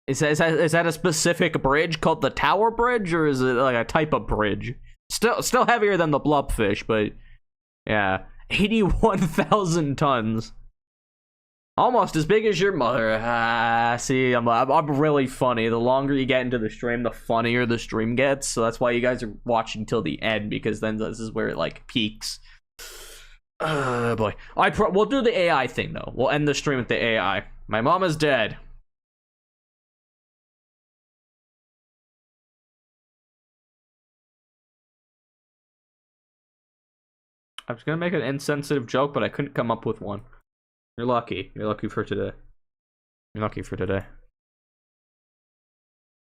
Speaker 1: Is that a specific bridge called the Tower Bridge, or is it like a type of bridge? Still heavier than the blobfish, but yeah, 81,000 tons. Almost as big as your mother. See, I'm really funny. The longer you get into the stream, the funnier the stream gets. So that's why you guys are watching till the end, because then this is where it like peaks. Boy, we'll do the AI thing though. We'll end the stream with the AI. My mom is dead. I was gonna make an insensitive joke, but I couldn't come up with one. You're lucky. You're lucky for today. You're lucky for today.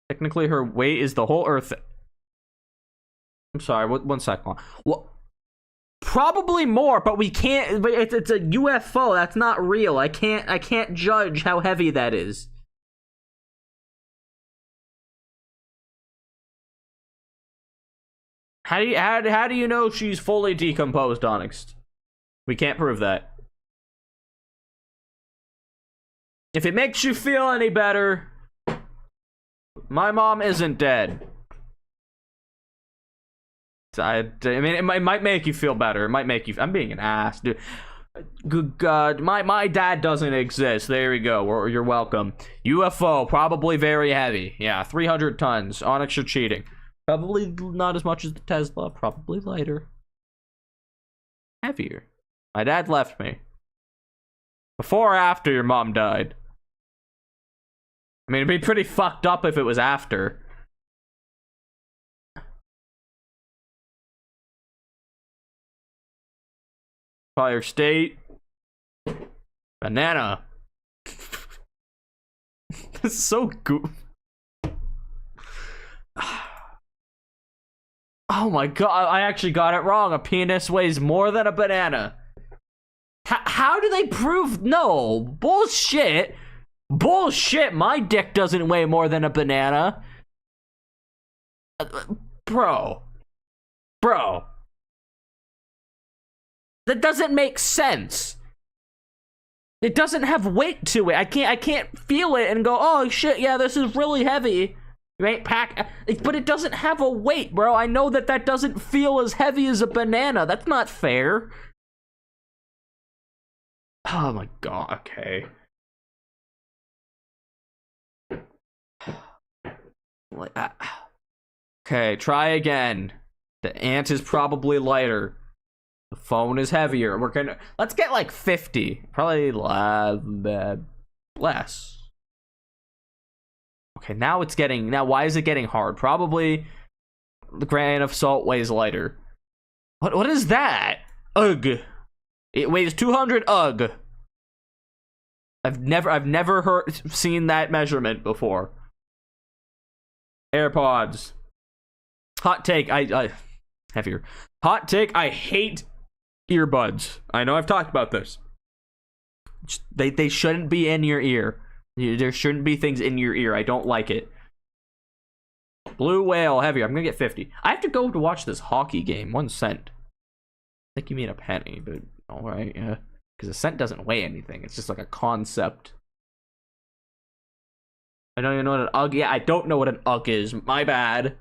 Speaker 1: Technically, her weight is the whole Earth. I'm sorry. One second. Well, probably more, but we can't. But it's a UFO. That's not real. I can't judge how heavy that is. How do you know she's fully decomposed, Onyx? We can't prove that. If it makes you feel any better, my mom isn't dead. I mean, it might make you feel better. It might make you. I'm being an ass, dude. Good God, my dad doesn't exist. There we go. You're welcome. UFO, probably very heavy. Yeah, 300 tons. Onyx, you're cheating. Probably not as much as the Tesla. Probably lighter. Heavier. My dad left me. Before or after your mom died? I mean, it'd be pretty fucked up if it was after. Fire State. Banana. This is so good. Oh my god, I actually got it wrong. A penis weighs more than a banana. How do they prove? No. Bullshit. Bullshit. My dick doesn't weigh more than a banana. Bro. That doesn't make sense. It doesn't have weight to it. I can't feel it and go, oh shit, yeah, this is really heavy. You ain't but it doesn't have a weight, bro. I know that doesn't feel as heavy as a banana. That's not fair. Oh my god, okay. Okay, try again. The ant is probably lighter. The phone is heavier. Let's get like 50. Probably less. Okay, now why is it getting hard? Probably the grain of salt weighs lighter. What is that? Ugh. It weighs 200. Ugh. I've never seen that measurement before. AirPods. Hot take. I heavier. Hot take. I hate earbuds. I know I've talked about this. They shouldn't be in your ear. There shouldn't be things in your ear. I don't like it. Blue whale, heavier. I'm gonna get 50. I have to go to watch this hockey game. 1 cent. I think you mean a penny, but alright, yeah. Because a cent doesn't weigh anything. It's just like a concept. I don't even know what an UG. Yeah, I don't know what an UG is. My bad.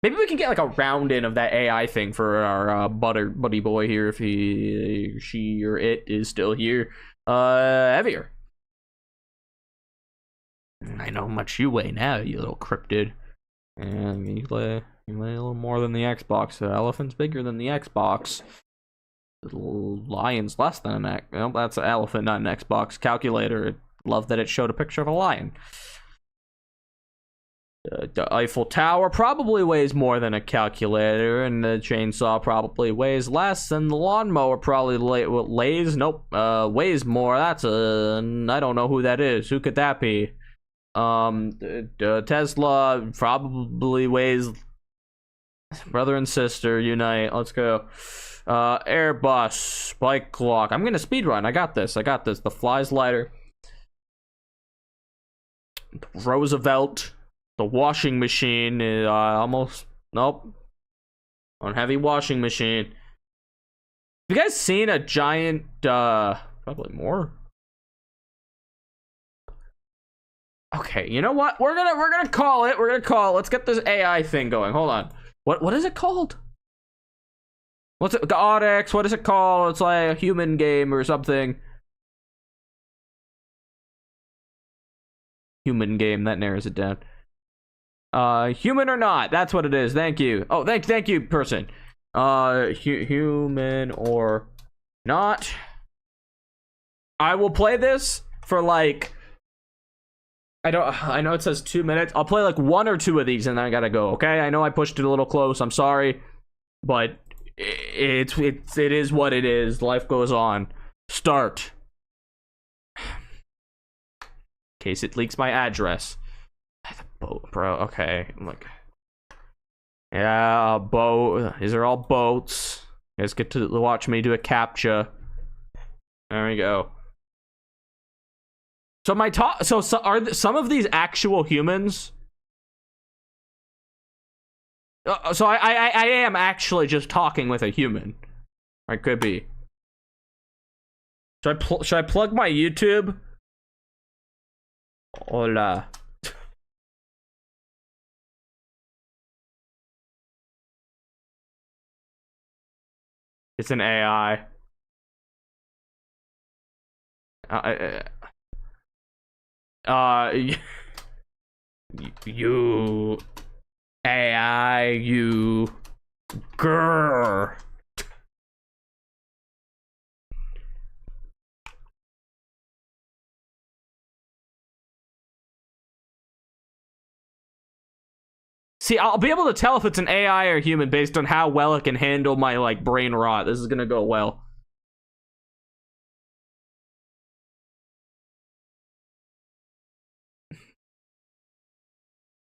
Speaker 1: Maybe we can get like a round in of that AI thing for our buddy boy here, if she, or it is still here. Heavier. I know how much you weigh now, you little cryptid. And you weigh a little more than the Xbox. The elephant's bigger than the Xbox. The lion's less than an X. Well, that's an elephant, not an Xbox. Calculator. Love that it showed a picture of a lion. The Eiffel Tower probably weighs more than a calculator, and the chainsaw probably weighs less, and the lawnmower probably weighs more. That's I don't know who that is. Who could that be? Tesla probably weighs. Brother and sister unite. Let's go. Airbus, bike clock. I'm gonna speedrun. I got this. The fly's lighter. Roosevelt. The washing machine is almost. Nope. On heavy washing machine. Have you guys seen a giant, probably more? Okay, you know what? We're gonna call it. We're gonna call it. Let's get this AI thing going. Hold on. What is it called? What's it? Onyx. What is it called? It's like a human game or something. Human game. That narrows it down. Human or not? That's what it is. Thank you. Oh, thank you, person. Human or not? I will play this for like. I know it says 2 minutes. I'll play like 1 or 2 of these and then I gotta go. Okay. I know I pushed it a little close. I'm sorry, but it is what it is. Life goes on. Start. In case it leaks my address. Boat, bro. Okay. I'm like, yeah, boat. These are all boats. You guys get to watch me do a captcha. There we go. So are some of these actual humans? So I am actually just talking with a human. I could be. Should I plug my YouTube? Hola. It's an AI. You AI, you grrr. See, I'll be able to tell if it's an AI or human based on how well it can handle my like brain rot. This is gonna go well.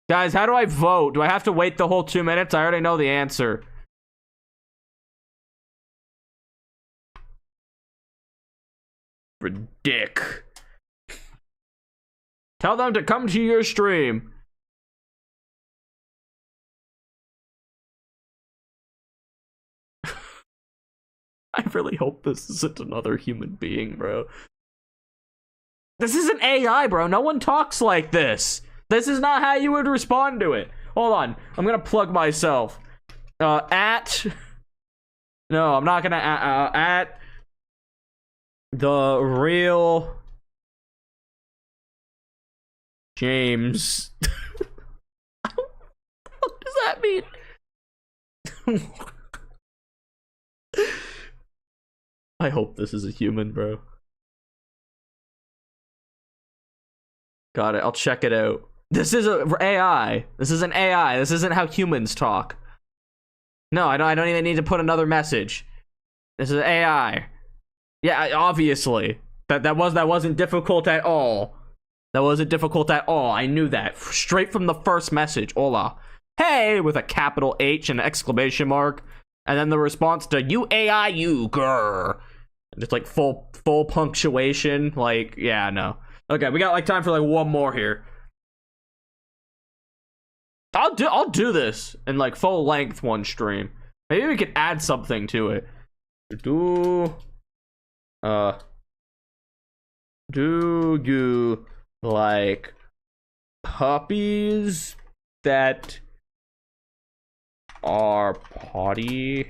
Speaker 1: Guys, how do I vote? Do I have to wait the whole 2 minutes? I already know the answer. Ridic. Tell them to come to your stream. I really hope this isn't another human being, bro. This isn't AI, bro. No one talks like this. This is not how you would respond to it. Hold on. I'm gonna plug myself. At... No, I'm not gonna... at... The real... James. What does that mean? I hope this is a human, bro. Got it. I'll check it out. This is a AI. This is an AI. This isn't how humans talk. No, I don't even need to put another message. This is AI. Yeah, obviously. That wasn't difficult at all. That wasn't difficult at all. I knew that straight from the first message. Hola. Hey, with a capital H and an exclamation mark, and then the response to you AI you grr. Just like full punctuation. Like, yeah, no. Okay, we got like time for like 1 more here. I'll do this in like full length 1 stream. Maybe we could add something to it. Do you like puppies that are potty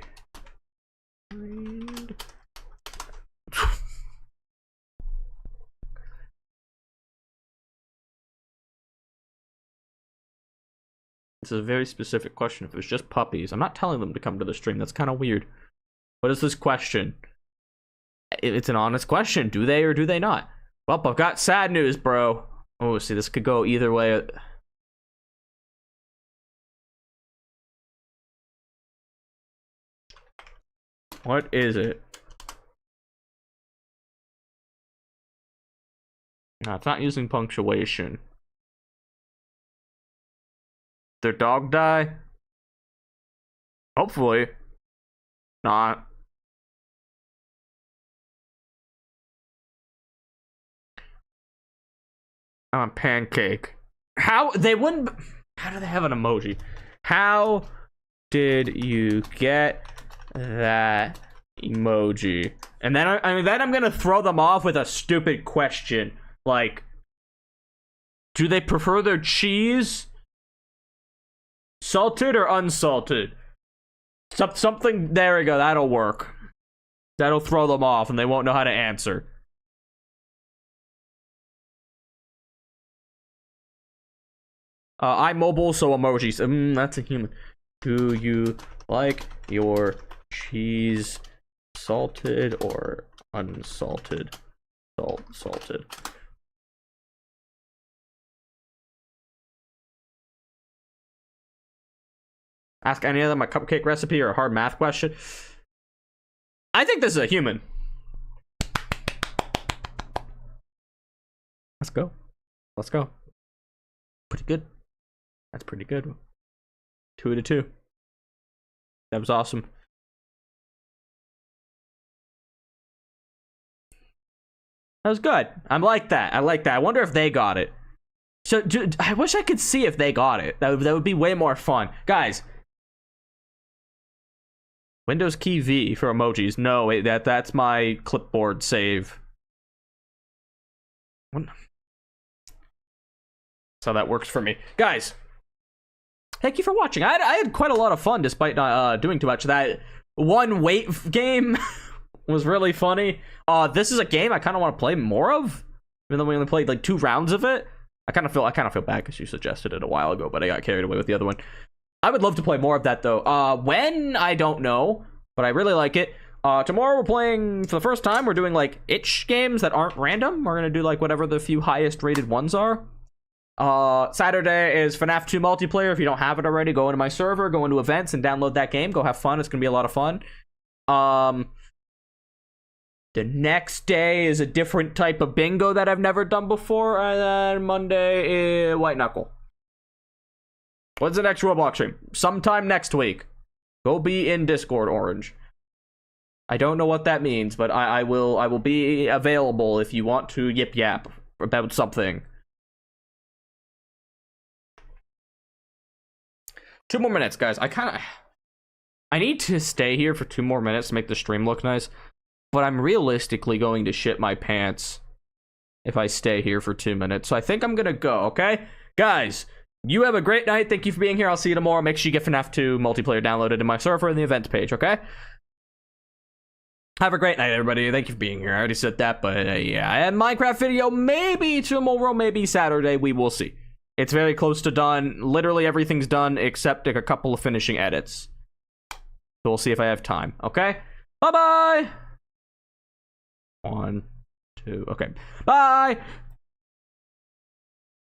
Speaker 1: trained? It's a very specific question. If it was just puppies, I'm not telling them to come to the stream. That's kind of weird. What is this question? It's an honest question. Do they or do they not? Well, I've got sad news, bro. Oh, see, this could go either way. What is it? No, it's not using punctuation. Their dog die? Hopefully. Not. I'm a pancake. How they wouldn't. How do they have an emoji? How did you get that emoji? And then then I'm gonna throw them off with a stupid question like, Do they prefer their cheese salted or unsalted? Something, there we go, that'll work. That'll throw them off and they won't know how to answer. I'm mobile, so emojis. That's a human. Do you like your cheese salted or unsalted? Salted. Ask any of them a cupcake recipe or a hard math question. I think this is a human. Let's go. Let's go. Pretty good. That's pretty good. 2 out of 2. That was awesome. That was good. I like that. I like that. I wonder if they got it. So, I wish I could see if they got it. That would be way more fun. Guys. Windows key V for emojis. No, wait, that's my clipboard save. So that works for me. Guys, thank you for watching. I had quite a lot of fun despite not doing too much. That one weight game was really funny. This is a game I kind of want to play more of, even though we only played like 2 rounds of it. I kind of feel bad because you suggested it a while ago, but I got carried away with the other one. I would love to play more of that though. When, I don't know, but I really like it. Tomorrow we're playing, for the first time, we're doing like itch games that aren't random. We're gonna do like whatever the few highest rated ones are. Saturday is FNAF 2 multiplayer. If you don't have it already, go into my server, go into events and download that game. Go have fun. It's gonna be a lot of fun. The next day is a different type of bingo that I've never done before. And then Monday is White Knuckle. When's the next Roblox stream? Sometime next week. Go be in Discord, Orange. I don't know what that means, but I will be available if you want to yip yap about something. 2 more minutes, guys. I need to stay here for 2 more minutes to make the stream look nice, but I'm realistically going to shit my pants if I stay here for 2 minutes. So I think I'm gonna go, okay? Guys, you have a great night. Thank you for being here. I'll see you tomorrow. Make sure you get FNAF 2 multiplayer downloaded in my server in the events page, okay? Have a great night, everybody. Thank you for being here. I already said that, but yeah. And Minecraft video, maybe tomorrow, maybe Saturday. We will see. It's very close to done. Literally everything's done except like a couple of finishing edits. So we'll see if I have time, okay? Bye-bye! 1, 2, okay. Bye!